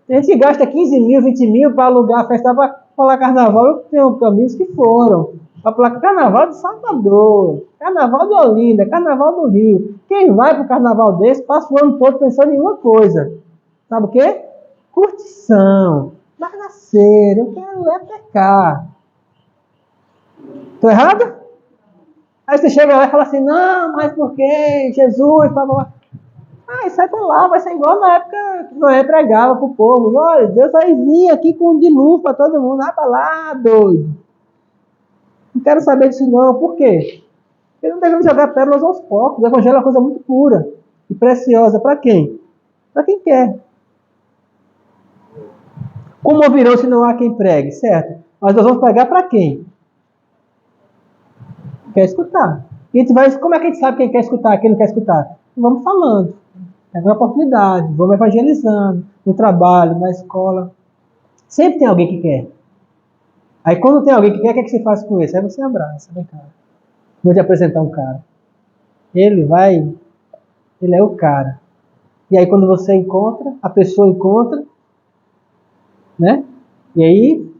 Tem gente que gasta 15 mil, 20 mil para alugar a festa para falar carnaval. Eu tenho amigos que foram. Para falar carnaval de Salvador, carnaval de Olinda, carnaval do Rio. Quem vai para o carnaval desse passa o ano todo pensando em uma coisa. Sabe o quê? Curtição, bagaceira, eu quero pecar. Estou errado? Aí você chega lá e fala assim, não, mas por quê? Jesus, blá, blá, blá. Isso aí vai ser igual na época que Noé pregava para o povo. Olha, Deus vai vir aqui com um dilúvio para todo mundo. Vai para lá, doido. Não quero saber disso não. Por quê? Porque não devemos jogar pérolas aos porcos. O evangelho é uma coisa muito pura e preciosa. Para quem? Para quem quer. Como ouvirão se não há quem pregue? Certo. Mas nós vamos pregar para quem? Quer escutar. E a gente vai, como é que a gente sabe quem quer escutar, quem não quer escutar? Vamos falando. Pegando a oportunidade. Vamos evangelizando. No trabalho, na escola. Sempre tem alguém que quer. Aí quando tem alguém que quer, o que é que você faz com isso? Aí você abraça. Vem cá. Vou te apresentar um cara. Ele é o cara. E aí quando você encontra, a pessoa encontra, né? E aí,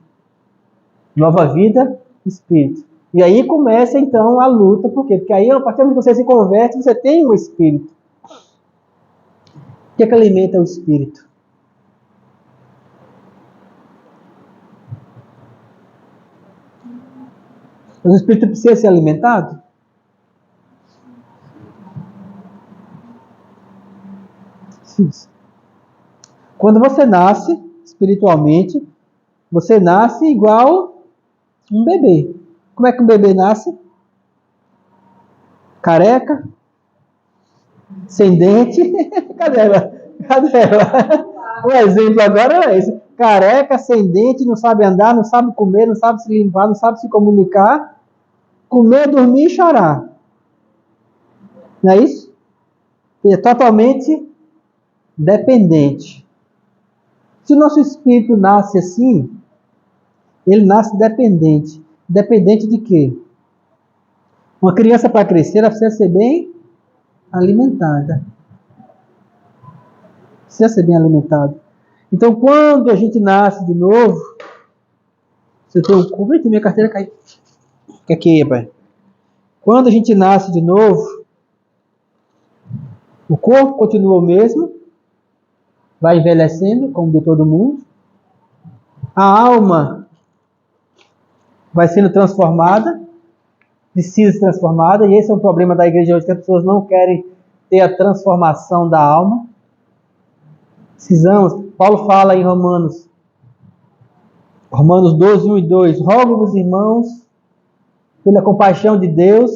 nova vida, espírito. E aí começa então a luta, por quê? Porque aí a partir do momento que você se converte, você tem um espírito. O que é que alimenta o espírito? O espírito precisa ser alimentado? Sim. Quando você nasce, espiritualmente, você nasce igual um bebê. Como é que um bebê nasce? Careca? Sem dente? Cadê ela? Cadê ela? O exemplo agora é esse. Careca, sem dente, não sabe andar, não sabe comer, não sabe se limpar, não sabe se comunicar. Comer, dormir e chorar. Não é isso? Ele é totalmente dependente. Se o nosso espírito nasce assim, ele nasce dependente. Dependente de quê? Uma criança para crescer, ela precisa ser bem alimentada. Precisa ser bem alimentada. Então, quando a gente nasce de novo, você tem um cubo, minha carteira caiu. Que aqui, pai. Quando a gente nasce de novo, o corpo continua o mesmo, vai envelhecendo, como de todo mundo. A alma vai sendo transformada, precisa ser transformada, e esse é um problema da igreja hoje, que as pessoas não querem ter a transformação da alma. Precisamos, Paulo fala em Romanos 12, 1 e 2, rogo-vos, irmãos, pela compaixão de Deus,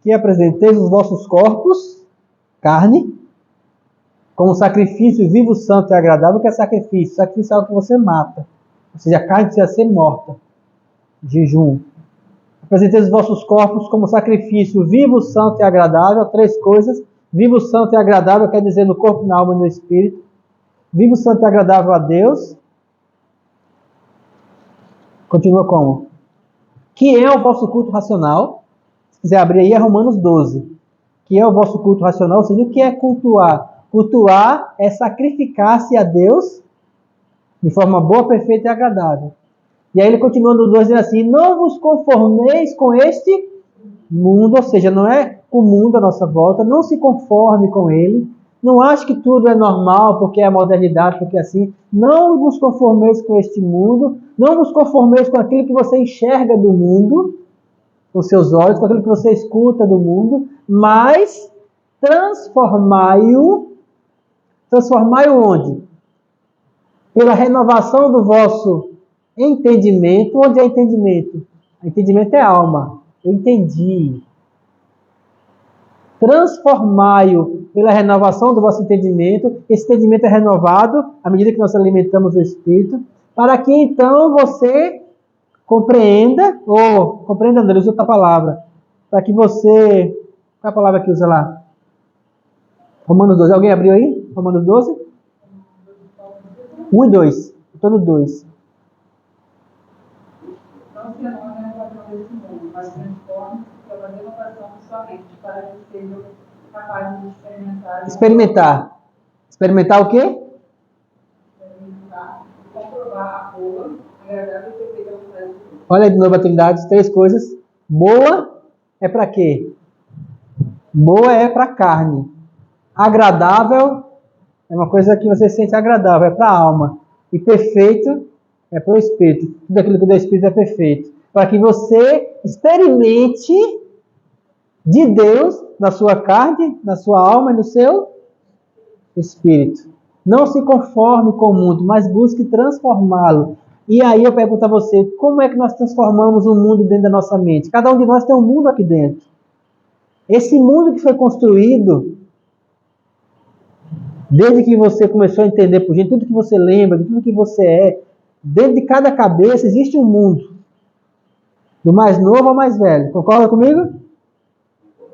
que apresenteis os vossos corpos, carne, como sacrifício vivo, santo e agradável. O que é sacrifício? Sacrifício é algo que você mata. Ou seja, a carne precisa ser morta. Jejum. Apresenteis os vossos corpos como sacrifício vivo, santo e agradável. 3 coisas. Vivo, santo e agradável quer dizer no corpo, na alma e no espírito. Vivo, santo e agradável a Deus. Continua como? Que é o vosso culto racional. Se quiser abrir aí, é Romanos 12. Que é o vosso culto racional. Ou seja, o que é cultuar? Cultuar é sacrificar-se a Deus de forma boa, perfeita e agradável. E aí ele continua no 2 dizendo assim, não vos conformeis com este mundo, ou seja, não é o mundo à nossa volta, não se conforme com ele, não ache que tudo é normal, porque é a modernidade, porque é assim, não vos conformeis com este mundo, não vos conformeis com aquilo que você enxerga do mundo, com seus olhos, com aquilo que você escuta do mundo, mas transformai-o onde? Pela renovação do vosso entendimento. Onde é entendimento? Entendimento é alma. Eu entendi. Transformai-o pela renovação do vosso entendimento. Esse entendimento é renovado à medida que nós alimentamos o Espírito, para que então você compreenda, não, ele usa outra palavra, para que você, qual é a palavra que usa lá? Romanos 12, alguém abriu aí? Romanos 12? 1 e 2. Estou no 2.
Não se amame a padrão desse mundo, mas transforme pela renovação de sua mente, para que sejam capazes de experimentar.
Experimentar o quê?
Experimentar, comprovar a boa, agradável e perfeita vontade de Deus.
Olha aí de novo a Trindade, 3 coisas. Boa é para quê? Boa é para carne. Agradável é uma coisa que você sente agradável, é para a alma. E perfeito é para o espírito. Tudo aquilo que do espírito é perfeito. Para que você experimente de Deus na sua carne, na sua alma e no seu espírito. Não se conforme com o mundo, mas busque transformá-lo. E aí eu pergunto a você, como é que nós transformamos o mundo dentro da nossa mente? Cada um de nós tem um mundo aqui dentro. Esse mundo que foi construído, desde que você começou a entender por gente, tudo que você lembra, de tudo que você é, dentro de cada cabeça existe um mundo. Do mais novo ao mais velho. Concorda comigo?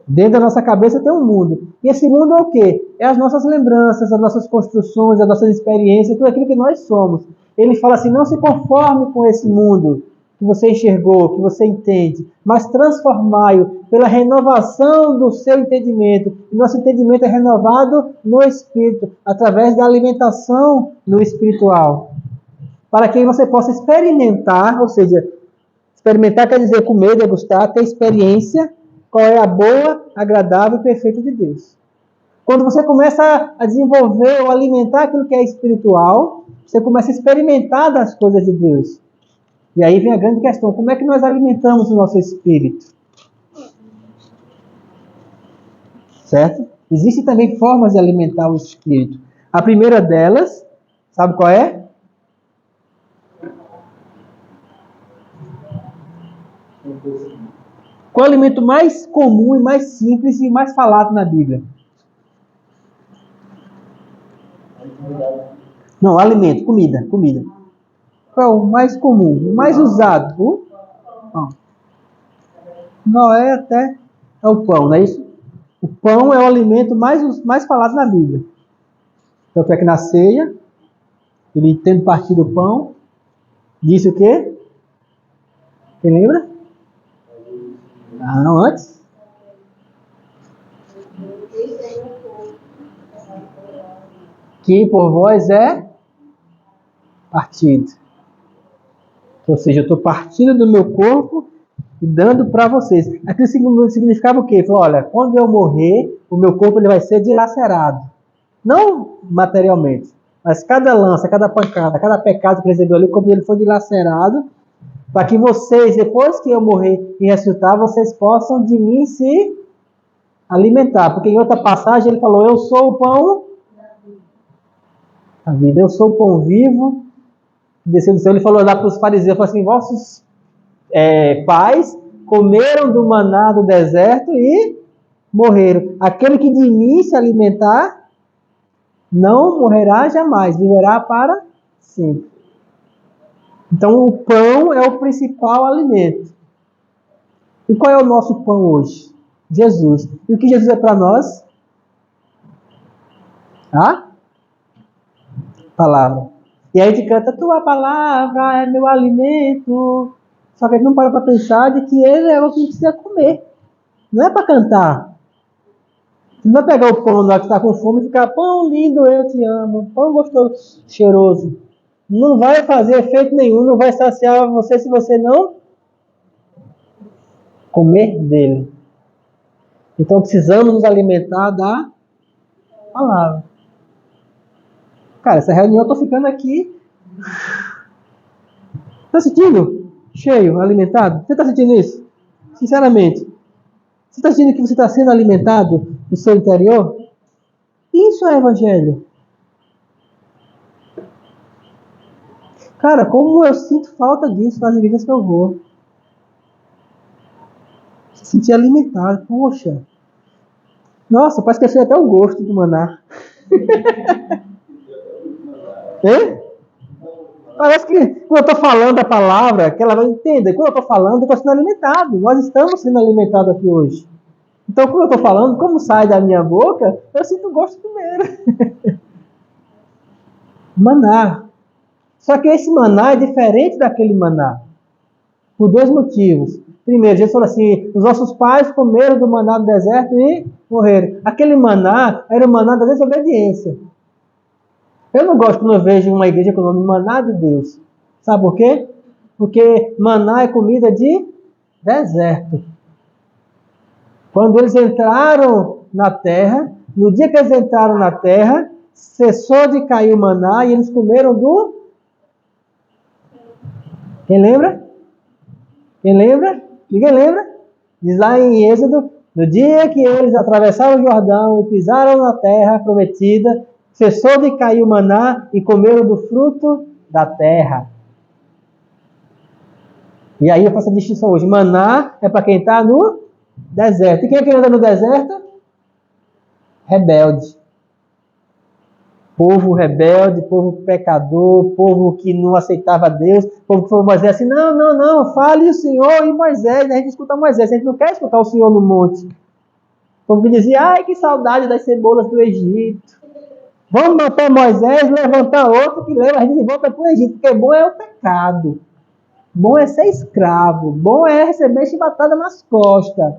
Dentro da nossa cabeça tem um mundo. E esse mundo é o quê? É as nossas lembranças, as nossas construções, as nossas experiências, tudo aquilo que nós somos. Ele fala assim, não se conforme com esse mundo que você enxergou, que você entende, mas transformai-o pela renovação do seu entendimento. E nosso entendimento é renovado no Espírito, através da alimentação no espiritual. Para que você possa experimentar, ou seja, experimentar quer dizer comer, degustar, ter experiência, qual é a boa, agradável e perfeita de Deus. Quando você começa a desenvolver ou alimentar aquilo que é espiritual, você começa a experimentar das coisas de Deus. E aí vem a grande questão, como é que nós alimentamos o nosso espírito? Certo? Existem também formas de alimentar o espírito. A primeira delas, sabe qual é? Qual é o alimento mais comum e mais simples e mais falado na Bíblia? Não, alimento, comida. Qual é o mais comum, o mais usado? O pão. Não é até é o pão, não é isso? O pão é o alimento mais falado na Bíblia. Tanto é que na ceia, ele tendo partido o pão, disse o quê? Quem lembra? Ah, não, antes? Que por vós é partido. Ou seja, eu estou partindo do meu corpo e dando para vocês. Aquilo significava o quê? Falou, olha, quando eu morrer, o meu corpo ele vai ser dilacerado. Não materialmente, mas cada lança, cada pancada, cada pecado que recebeu ali, o corpo dele foi dilacerado, para que vocês, depois que eu morrer e ressuscitar, vocês possam de mim se alimentar. Porque em outra passagem ele falou, eu sou o pão da vida, eu sou o pão vivo, descendo do céu. Ele falou lá para os fariseus, falou assim, vossos pais comeram do maná do deserto e morreram. Aquele que de mim se alimentar, não morrerá jamais, viverá para sempre. Então o pão é o principal alimento. E qual é o nosso pão hoje? Jesus. E o que Jesus é para nós? A palavra. E aí a gente canta, tua palavra é meu alimento. Só que a gente não para pensar de que ele é o que a gente precisa comer. Não é para cantar. Não vai pegar o pão lá que está com fome e ficar, pão lindo, eu te amo, pão gostoso, cheiroso. Não vai fazer efeito nenhum, não vai saciar você se você não comer dele. Então precisamos nos alimentar da palavra. Cara, essa reunião eu estou ficando aqui. Está sentindo? Cheio, alimentado? Você está sentindo isso? Sinceramente. Você está sentindo que você está sendo alimentado no seu interior? Isso é evangelho. Cara, como eu sinto falta disso nas igrejas que eu vou. Se sentir alimentado. Poxa. Nossa, parece que eu sei até o gosto do maná. Parece que quando eu estou falando a palavra, que ela vai entender. Quando eu estou falando, eu estou sendo alimentado. Nós estamos sendo alimentados aqui hoje. Então, quando eu estou falando, como sai da minha boca, eu sinto o gosto primeiro. Maná. Só que esse maná é diferente daquele maná. Por dois motivos. Primeiro, Jesus falou assim, os nossos pais comeram do maná do deserto e morreram. Aquele maná era o maná da desobediência. Eu não gosto quando eu vejo uma igreja com o nome Maná de Deus. Sabe por quê? Porque maná é comida de deserto. Quando eles entraram na terra, no dia que eles entraram na terra, cessou de cair o maná e eles comeram do... Quem lembra? Quem lembra? Ninguém lembra? Diz lá em Êxodo, no dia que eles atravessaram o Jordão e pisaram na terra prometida, cessou de cair o maná e comeram do fruto da terra. E aí eu faço a distinção hoje. Maná é para quem está no Deserto. E quem é que anda no deserto? Rebelde. Povo rebelde, povo pecador, povo que não aceitava Deus, povo que foi Moisés assim, não, fale o Senhor e Moisés, a gente escuta Moisés, a gente não quer escutar o Senhor no monte. O povo que dizia, ai que saudade das cebolas do Egito. Vamos matar Moisés, levantar outro que leva a gente de volta para o Egito, porque bom é o pecado. Bom é ser escravo, bom é receber chibatada nas costas.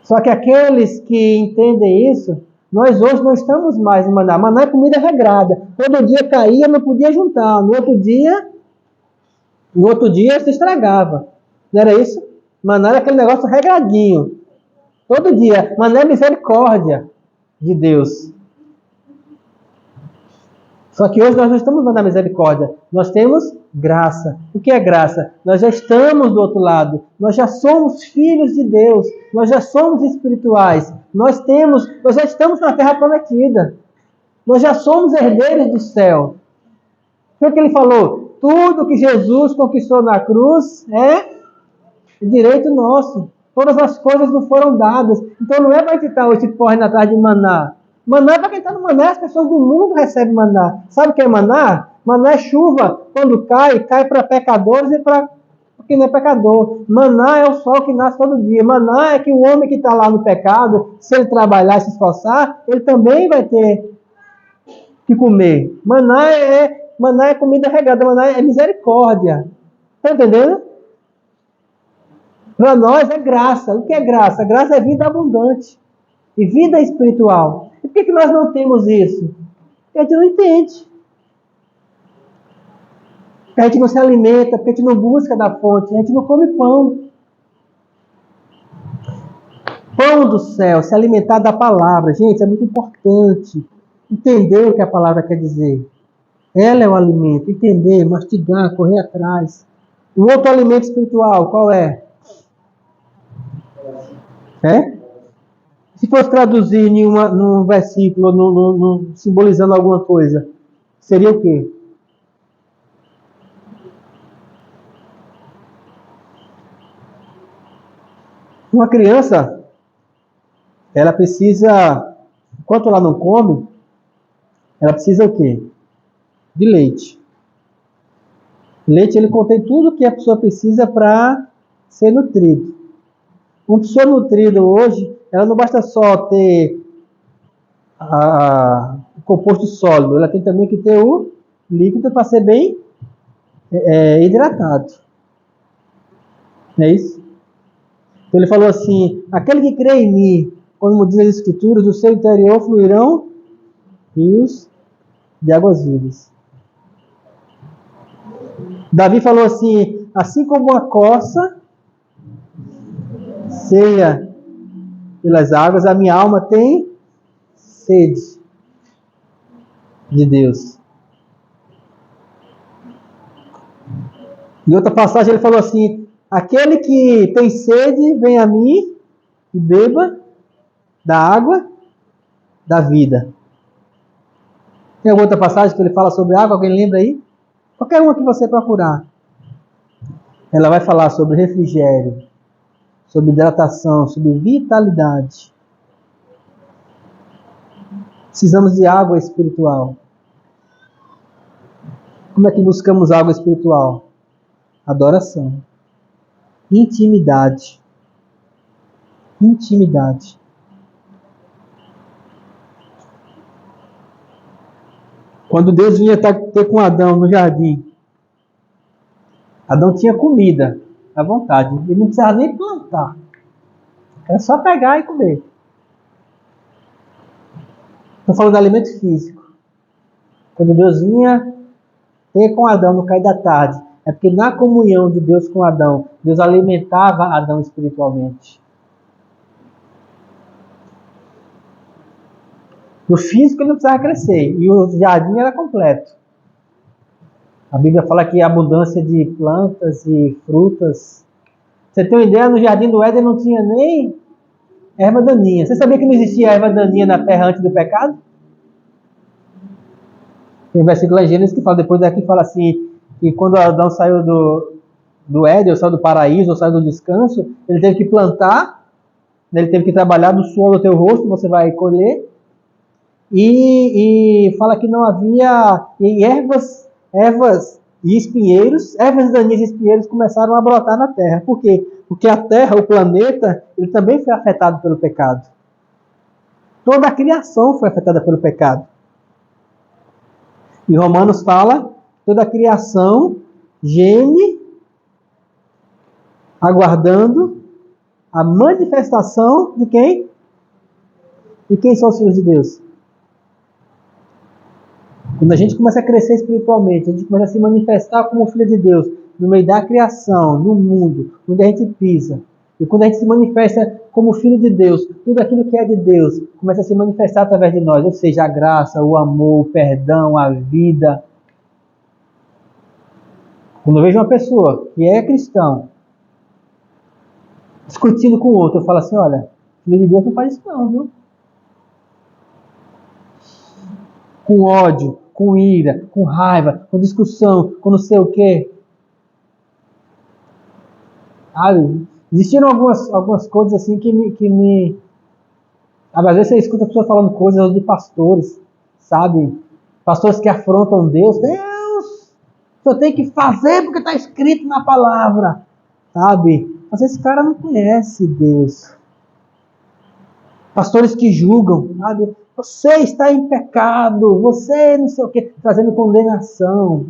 Só que aqueles que entendem isso, nós hoje não estamos mais em maná. Maná é comida regrada. Todo dia caía, não podia juntar. No outro dia se estragava. Não era isso? Maná era aquele negócio regradinho. Todo dia. Maná é misericórdia de Deus. Só que hoje nós não estamos na misericórdia. Nós temos graça. O que é graça? Nós já estamos do outro lado. Nós já somos filhos de Deus. Nós já somos espirituais. Nós já estamos na terra prometida. Nós já somos herdeiros do céu. O que ele falou? Tudo que Jesus conquistou na cruz é direito nosso. Todas as coisas nos foram dadas. Então não é para a gente estar hoje correndo atrás de maná. Maná é para quem está no maná, as pessoas do mundo recebem maná. Sabe o que é maná? Maná é chuva. Quando cai para pecadores e para quem não é pecador. Maná é o sol que nasce todo dia. Maná é que o homem que está lá no pecado, se ele trabalhar e se esforçar, ele também vai ter que comer. Maná é comida regada, maná é misericórdia. Está entendendo? Para nós é graça. O que é graça? Graça é vida abundante. E vida espiritual. E por que nós não temos isso? Porque a gente não entende. Porque a gente não se alimenta, porque a gente não busca da fonte, a gente não come pão. Pão do céu, se alimentar da palavra. Gente, é muito importante entender o que a palavra quer dizer. Ela é o alimento. Entender, mastigar, correr atrás. Um outro alimento espiritual, qual é? Se fosse traduzir num versículo, simbolizando alguma coisa, seria o quê? Uma criança, ela precisa, enquanto ela não come, ela precisa o quê? De leite. Leite, ele contém tudo que a pessoa precisa para ser nutrido. Uma pessoa nutrida hoje, ela não basta só ter o composto sólido, ela tem também que ter o líquido para ser bem hidratado. Não é isso? Então ele falou assim, aquele que crê em mim, como diz as Escrituras, do seu interior fluirão rios de águas vivas. Davi falou assim como uma corça ceia pelas águas, a minha alma tem sede de Deus. Em outra passagem ele falou assim, aquele que tem sede, vem a mim e beba da água da vida. Tem alguma outra passagem que ele fala sobre água? Alguém lembra aí? Qualquer uma que você procurar. Ela vai falar sobre refrigério, sobre hidratação, sobre vitalidade. Precisamos de água espiritual. Como é que buscamos água espiritual? Adoração. Intimidade. Intimidade. Quando Deus vinha ter com Adão no jardim, Adão tinha comida à vontade. Ele não precisava nem plantar. Era só pegar e comer. Estou falando de alimento físico. Quando Deus vinha ter com Adão no cair da tarde, é porque na comunhão de Deus com Adão, Deus alimentava Adão espiritualmente. No físico ele não precisava crescer, e o jardim era completo. A Bíblia fala que a abundância de plantas e frutas. Você tem uma ideia, no jardim do Éden não tinha nem erva daninha. Você sabia que não existia erva daninha na terra antes do pecado? Tem um versículo em Gênesis que fala, depois daqui fala assim, que quando Adão saiu do Éden, o céu do paraíso, o céu do descanso, ele teve que plantar, ele teve que trabalhar do suor do teu rosto, você vai colher, e fala que não havia ervas e espinheiros, ervas daninhas e espinheiros começaram a brotar na terra. Por quê? Porque a terra, o planeta, ele também foi afetado pelo pecado. Toda a criação foi afetada pelo pecado. E Romanos fala, toda a criação geme, aguardando a manifestação de quem? E quem são os filhos de Deus? Quando a gente começa a crescer espiritualmente, a gente começa a se manifestar como filho de Deus, no meio da criação, no mundo, onde a gente pisa. E quando a gente se manifesta como filho de Deus, tudo aquilo que é de Deus começa a se manifestar através de nós, ou seja, a graça, o amor, o perdão, a vida. Quando eu vejo uma pessoa que é cristão, discutindo com o outro, eu falo assim, olha, filho de Deus não faz isso não, viu? Com ódio, com ira, com raiva, com discussão, com não sei o quê. Existiram algumas coisas assim que me... Às vezes você escuta pessoas falando coisas de pastores, sabe? Pastores que afrontam Deus. Deus, só tem que fazer porque está escrito na palavra, sabe? Mas esse cara não conhece Deus. Pastores que julgam, sabe? Você está em pecado, você não sei o quê, trazendo condenação.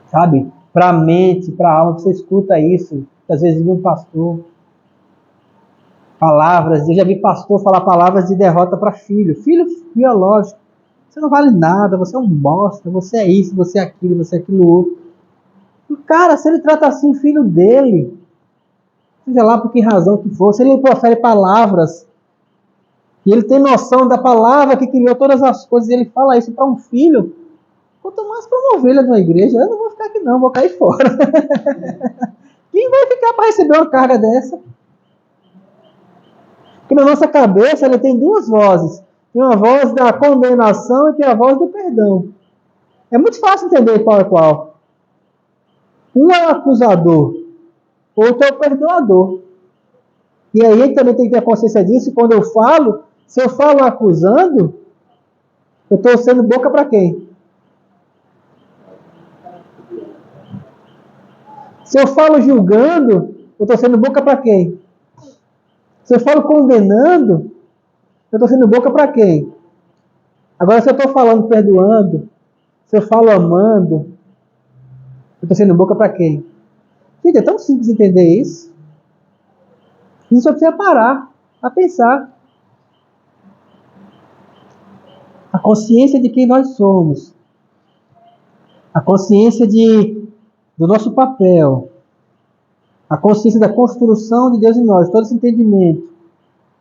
Sabe? Para a mente, para a alma, você escuta isso, às vezes de um pastor. Palavras, eu já vi pastor falar palavras de derrota para filho. Filho biológico. Você não vale nada, você é um bosta, você é isso, você é aquilo outro. E cara, se ele trata assim o filho dele, seja lá por que razão que for, se ele profere palavras, e ele tem noção da palavra que criou todas as coisas, e ele fala isso para um filho, quanto mais para uma ovelha de uma igreja, eu não vou ficar aqui não, vou cair fora. Quem vai ficar para receber uma carga dessa? Porque na nossa cabeça ele tem duas vozes. Tem uma voz da condenação e tem a voz do perdão. É muito fácil entender qual é qual. Um é o acusador, outro é o perdoador. E aí ele também tem que ter consciência disso. Quando eu falo, se eu falo acusando, eu estou sendo boca para quem? Se eu falo julgando, eu estou sendo boca para quem? Se eu falo condenando, eu estou sendo boca para quem? Agora, se eu estou falando perdoando, se eu falo amando, eu estou sendo boca para quem? Gente, é tão simples entender isso. A gente só precisa parar a pensar. A consciência de quem nós somos. A consciência do nosso papel. A consciência da construção de Deus em nós. Todo esse entendimento.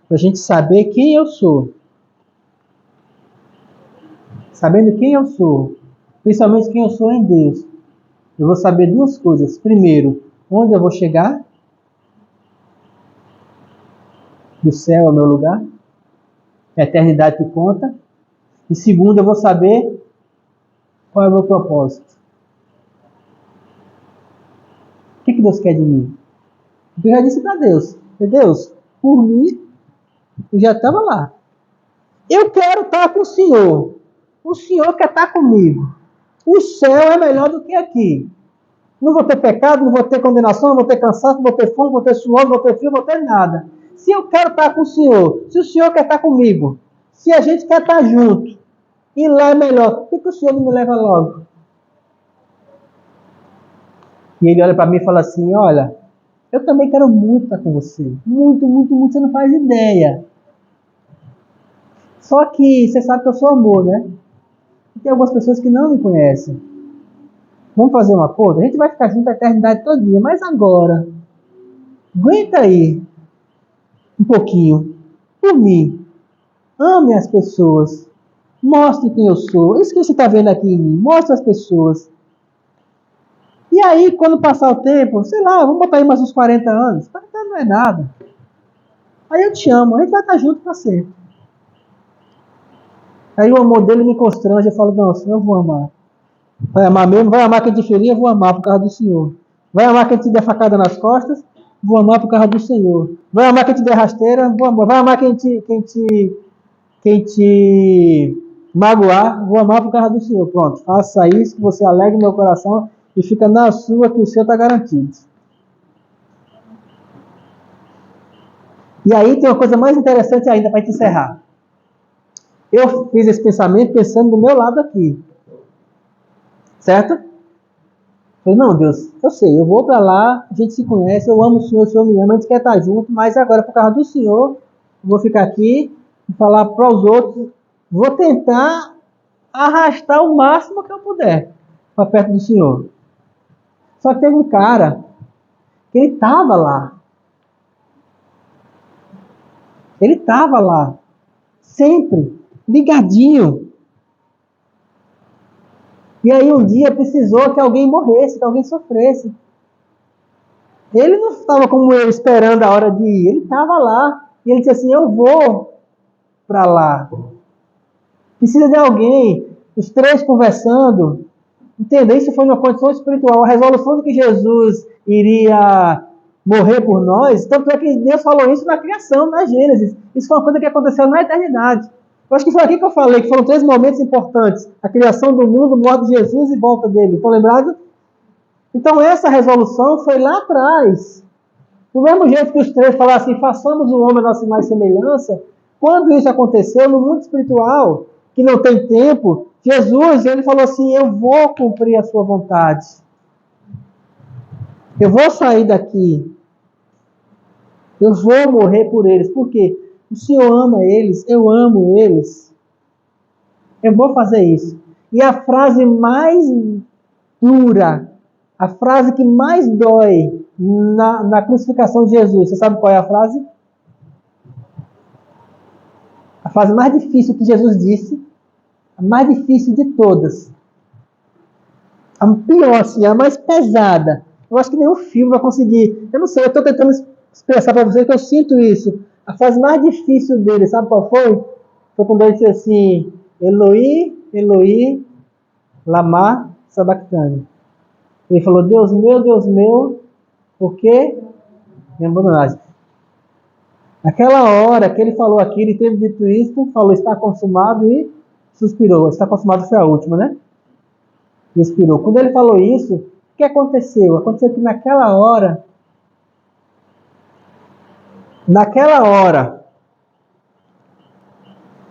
Para a gente saber quem eu sou. Sabendo quem eu sou. Principalmente quem eu sou em Deus. Eu vou saber duas coisas. Primeiro, onde eu vou chegar? Que o céu é o meu lugar. A eternidade que conta. E segundo, eu vou saber qual é o meu propósito. O que Deus quer de mim? Eu já disse para Deus. Deus, por mim, eu já estava lá. Eu quero estar com o Senhor. O Senhor quer estar comigo. O céu é melhor do que aqui. Não vou ter pecado, não vou ter condenação, não vou ter cansaço, não vou ter fome, não vou ter suor, não vou ter frio, não vou ter nada. Se eu quero estar com o Senhor, se o Senhor quer estar comigo, se a gente quer estar junto, e lá é melhor, por que o Senhor não me leva logo? E ele olha para mim e fala assim, olha, eu também quero muito estar com você. Muito, muito, muito, você não faz ideia. Só que você sabe que eu sou amor, né? E tem algumas pessoas que não me conhecem. Vamos fazer um acordo? A gente vai ficar junto a eternidade todinha, mas agora, aguenta aí um pouquinho. Por mim, ame as pessoas. Mostre quem eu sou. Isso que você está vendo aqui em mim. Mostre as pessoas. E aí, quando passar o tempo, sei lá, vamos botar aí mais uns 40 anos. 40 anos não é nada. Aí eu te amo. A gente vai estar junto para sempre. Aí o amor dele me constrange. Eu falo, não, senhor, eu vou amar. Vai amar mesmo? Vai amar quem te ferir? Eu vou amar por causa do Senhor. Vai amar quem te der facada nas costas? Vou amar por causa do Senhor. Vai amar quem te der rasteira? Vou amar. Vai amar quem te magoar? Vou amar por causa do Senhor. Pronto, faça isso, que você alegre meu coração e fica na sua, que o seu está garantido. E aí tem uma coisa mais interessante ainda para te encerrar. Eu fiz esse pensamento pensando do meu lado aqui. Certo? Falei, não, Deus, eu sei, eu vou para lá, a gente se conhece, eu amo o Senhor me ama, a gente quer estar junto, mas agora, por causa do Senhor, eu vou ficar aqui e falar para os outros, vou tentar arrastar o máximo que eu puder para perto do Senhor. Só que teve um cara que ele estava lá. Ele estava lá, sempre, ligadinho. E aí um dia precisou que alguém morresse, que alguém sofresse. Ele não estava como eu, esperando a hora de ir. Ele estava lá. E ele disse assim, eu vou para lá. Precisa de alguém. Os três conversando. Entenda, isso foi uma condição espiritual. A resolução de que Jesus iria morrer por nós. Tanto é que Deus falou isso na criação, na Gênesis. Isso foi uma coisa que aconteceu na eternidade. Eu acho que foi aqui que eu falei, que foram 3 momentos importantes. A criação do mundo, morte de Jesus e volta dele. Estão lembrados? Então essa resolução foi lá atrás. Do mesmo jeito que os 3 falaram assim, façamos o homem a nossa imagem e semelhança, quando isso aconteceu no mundo espiritual, que não tem tempo, Jesus, ele falou assim, eu vou cumprir a sua vontade. Eu vou sair daqui. Eu vou morrer por eles. Por quê? O Senhor ama eles, eu amo eles. Eu vou fazer isso. E a frase mais dura, a frase que mais dói na crucificação de Jesus, você sabe qual é a frase? A frase mais difícil que Jesus disse, a mais difícil de todas. A pior, assim, a mais pesada. Eu acho que nenhum filme vai conseguir. Eu não sei, eu estou tentando expressar para vocês que eu sinto isso. A frase mais difícil dele, sabe qual foi? Foi quando ele disse assim, Eloi, Eloi, lama sabachthani. Ele falou, Deus meu, por que me abandonaste? Naquela hora que ele falou aquilo, ele teve dito isso, falou, está consumado e suspirou. Está consumado foi a última, né? E expirou. Quando ele falou isso, o que aconteceu? Aconteceu que naquela hora,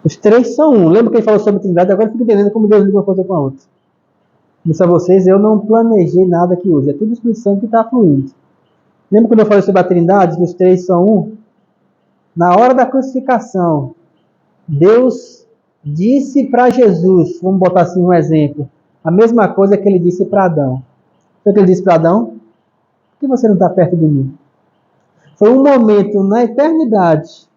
os 3 são um. Lembra que ele falou sobre a Trindade? Agora eu fico entendendo como Deus liga uma coisa com a outra. Disse a vocês, eu não planejei nada aqui hoje. É tudo o Espírito Santo que está fluindo. Lembra quando eu falei sobre a Trindade, que os 3 são um? Na hora da crucificação, Deus disse para Jesus, vamos botar assim um exemplo, a mesma coisa que ele disse para Adão. O que ele disse para Adão? Por que você não está perto de mim? Foi um momento na eternidade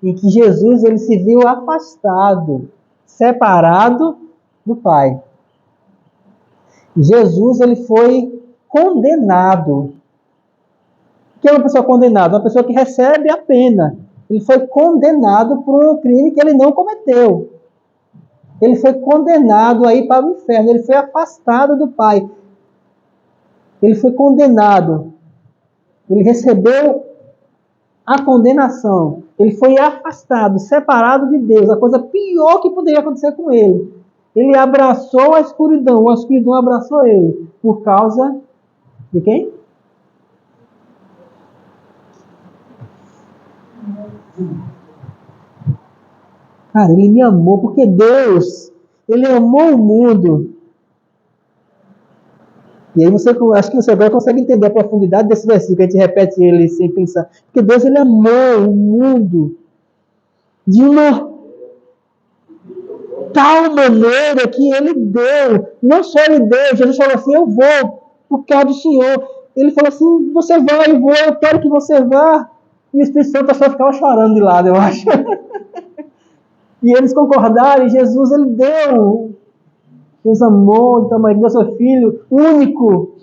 em que Jesus ele se viu afastado, separado do Pai. Jesus ele foi condenado. O que é uma pessoa condenada? Uma pessoa que recebe a pena. Ele foi condenado por um crime que ele não cometeu. Ele foi condenado a ir para o inferno. Ele foi afastado do Pai. Ele foi condenado. Ele recebeu a condenação. Ele foi afastado, separado de Deus. A coisa pior que poderia acontecer com ele. Ele abraçou a escuridão abraçou ele. Por causa de quem? Cara, ele me amou porque Deus, ele amou o mundo. E aí acho que você agora consegue entender a profundidade desse versículo, que a gente repete ele sem pensar. Porque Deus, ele amou o mundo de uma tal maneira que ele deu. Não só ele deu, Jesus falou assim, eu vou por causa do Senhor. Ele falou assim, você vai, eu vou, eu quero que você vá. E o Espírito Santo só ficava chorando de lado, eu acho. E eles concordaram, e Jesus, ele deu. Deus amou, então, deu seu Filho único,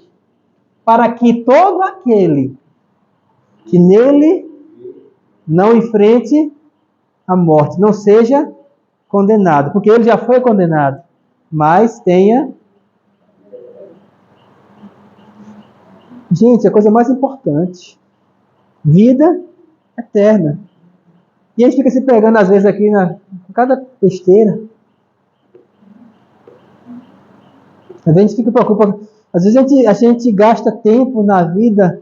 para que todo aquele que nele não enfrente a morte, não seja condenado, porque ele já foi condenado, mas tenha Gente, é a coisa mais importante. Vida eterna. E a gente fica se pegando, às vezes, aqui com cada besteira. Às vezes a gente fica preocupado. Às vezes a gente gasta tempo na vida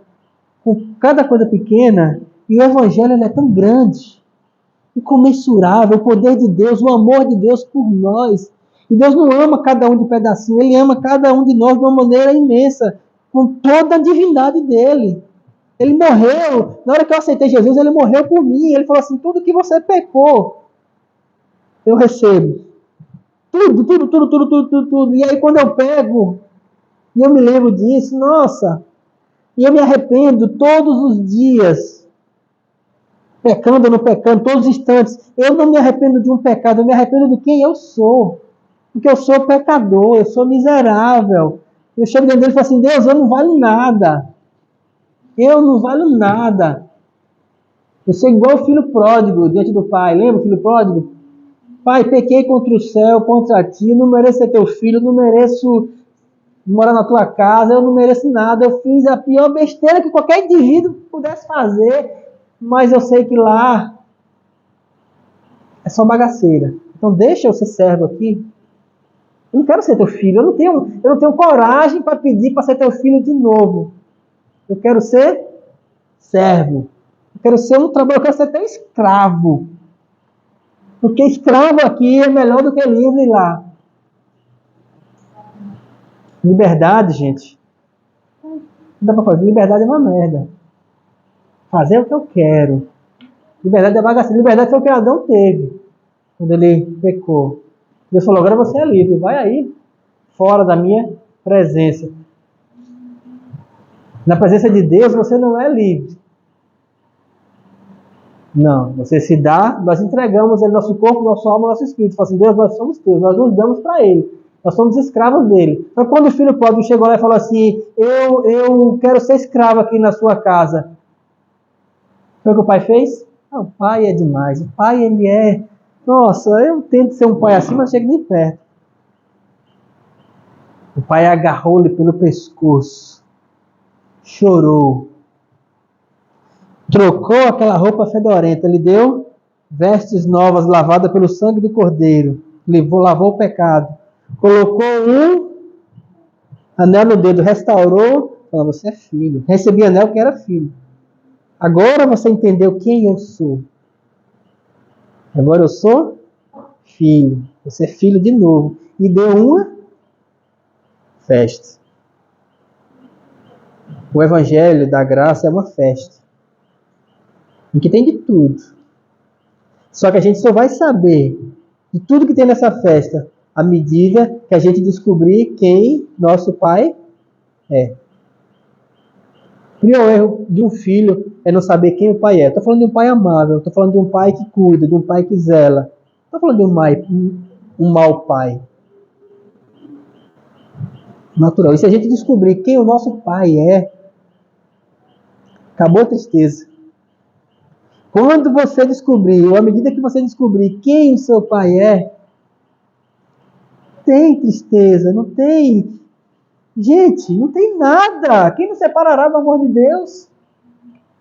com cada coisa pequena. E o Evangelho ele é tão grande, incomensurável. O poder de Deus, o amor de Deus por nós. E Deus não ama cada um de pedacinho. Ele ama cada um de nós de uma maneira imensa. Com toda a divindade dele. Ele morreu, na hora que eu aceitei Jesus, ele morreu por mim. Ele falou assim, tudo que você pecou, eu recebo. Tudo. E aí quando eu pego, e eu me lembro disso, nossa, e eu me arrependo todos os dias. Pecando ou não pecando, todos os instantes. Eu não me arrependo de um pecado, eu me arrependo de quem eu sou. Porque eu sou pecador, eu sou miserável. Eu chego dentro dele e falo assim, Deus, eu não valho nada. Eu não valho nada. Eu sou igual o filho pródigo diante do pai. Lembra o filho pródigo? Pai, pequei contra o céu, contra ti. Eu não mereço ser teu filho. Eu não mereço morar na tua casa. Eu não mereço nada. Eu fiz a pior besteira que qualquer indivíduo pudesse fazer. Mas eu sei que lá é só bagaceira. Então deixa eu ser servo aqui. Eu não quero ser teu filho. Eu não tenho coragem para pedir para ser teu filho de novo. Eu quero ser servo. Eu quero ser um trabalho, eu quero ser até escravo. Porque escravo aqui é melhor do que livre lá. Liberdade, gente. Não dá pra fazer. Liberdade é uma merda. Fazer o que eu quero. Liberdade é bagaceira. Liberdade foi o que Adão teve. Quando ele pecou. Deus falou, agora você é livre. Vai aí. Fora da minha presença. Na presença de Deus você não é livre. Não, você se dá, nós entregamos ele, nosso corpo, nossa alma, nosso espírito. Fala assim, Deus, nós somos teus, nós nos damos para ele. Nós somos escravos dele. Então quando o filho pródigo chegou lá e falou assim, eu quero ser escravo aqui na sua casa. Foi o que o pai fez? O pai é demais. O pai, ele é... Nossa, eu tento ser um pai assim, mas não chego nem perto. O pai agarrou-lhe pelo pescoço. Chorou, trocou aquela roupa fedorenta, lhe deu vestes novas lavadas pelo sangue do cordeiro, lavou o pecado, colocou um anel no dedo, restaurou, falou, você é filho, recebi anel que era filho, agora você entendeu quem eu sou, agora eu sou filho, você é filho de novo, e deu uma festa. O Evangelho da Graça é uma festa. Em que tem de tudo. Só que a gente só vai saber de tudo que tem nessa festa à medida que a gente descobrir quem nosso pai é. O pior erro de um filho é não saber quem o pai é. Estou falando de um pai amável. Estou falando de um pai que cuida, de um pai que zela. Estou falando de um mau pai. Natural. E se a gente descobrir quem o nosso pai é, acabou a tristeza. Quando você descobrir, ou à medida que você descobrir quem o seu pai é, tem tristeza, não tem... Gente, não tem nada. Quem nos separará do amor de Deus?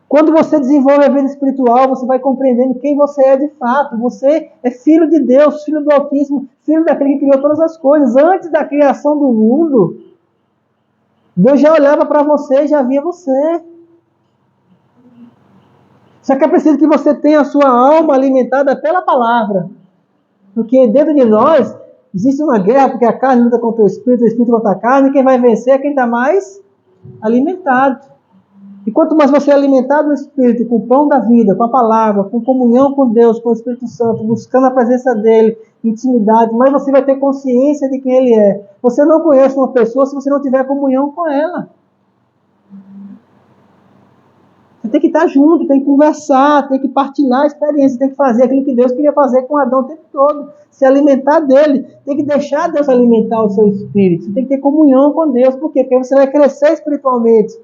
Quando você desenvolve a vida espiritual, você vai compreendendo quem você é de fato. Você é filho de Deus, filho do Altíssimo, filho daquele que criou todas as coisas. Antes da criação do mundo, Deus já olhava para você e já via você. Só que é preciso que você tenha a sua alma alimentada pela palavra. Porque dentro de nós existe uma guerra, porque a carne luta contra o espírito contra a carne, e quem vai vencer é quem está mais alimentado. E quanto mais você é alimentado no Espírito, com o pão da vida, com a palavra, com comunhão com Deus, com o Espírito Santo, buscando a presença dele, intimidade, mais você vai ter consciência de quem ele é. Você não conhece uma pessoa se você não tiver comunhão com ela. Você tem que estar junto, tem que conversar, tem que partilhar a experiência, tem que fazer aquilo que Deus queria fazer com Adão o tempo todo, se alimentar dele, tem que deixar Deus alimentar o seu espírito, você tem que ter comunhão com Deus, por quê? Porque você vai crescer espiritualmente,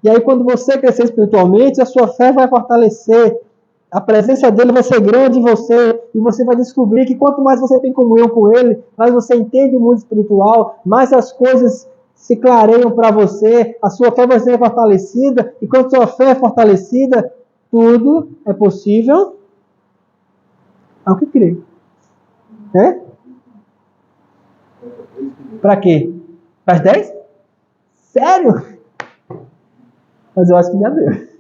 e aí quando você crescer espiritualmente, a sua fé vai fortalecer, a presença dele vai ser grande em você, e você vai descobrir que quanto mais você tem comunhão com ele, mais você entende o mundo espiritual, mais as coisas se clareiam para você, a sua fé vai ser fortalecida, e quando sua fé é fortalecida, tudo é possível ao que crê. É? Para quê? Para as 10? Sério? Mas eu acho que já deu.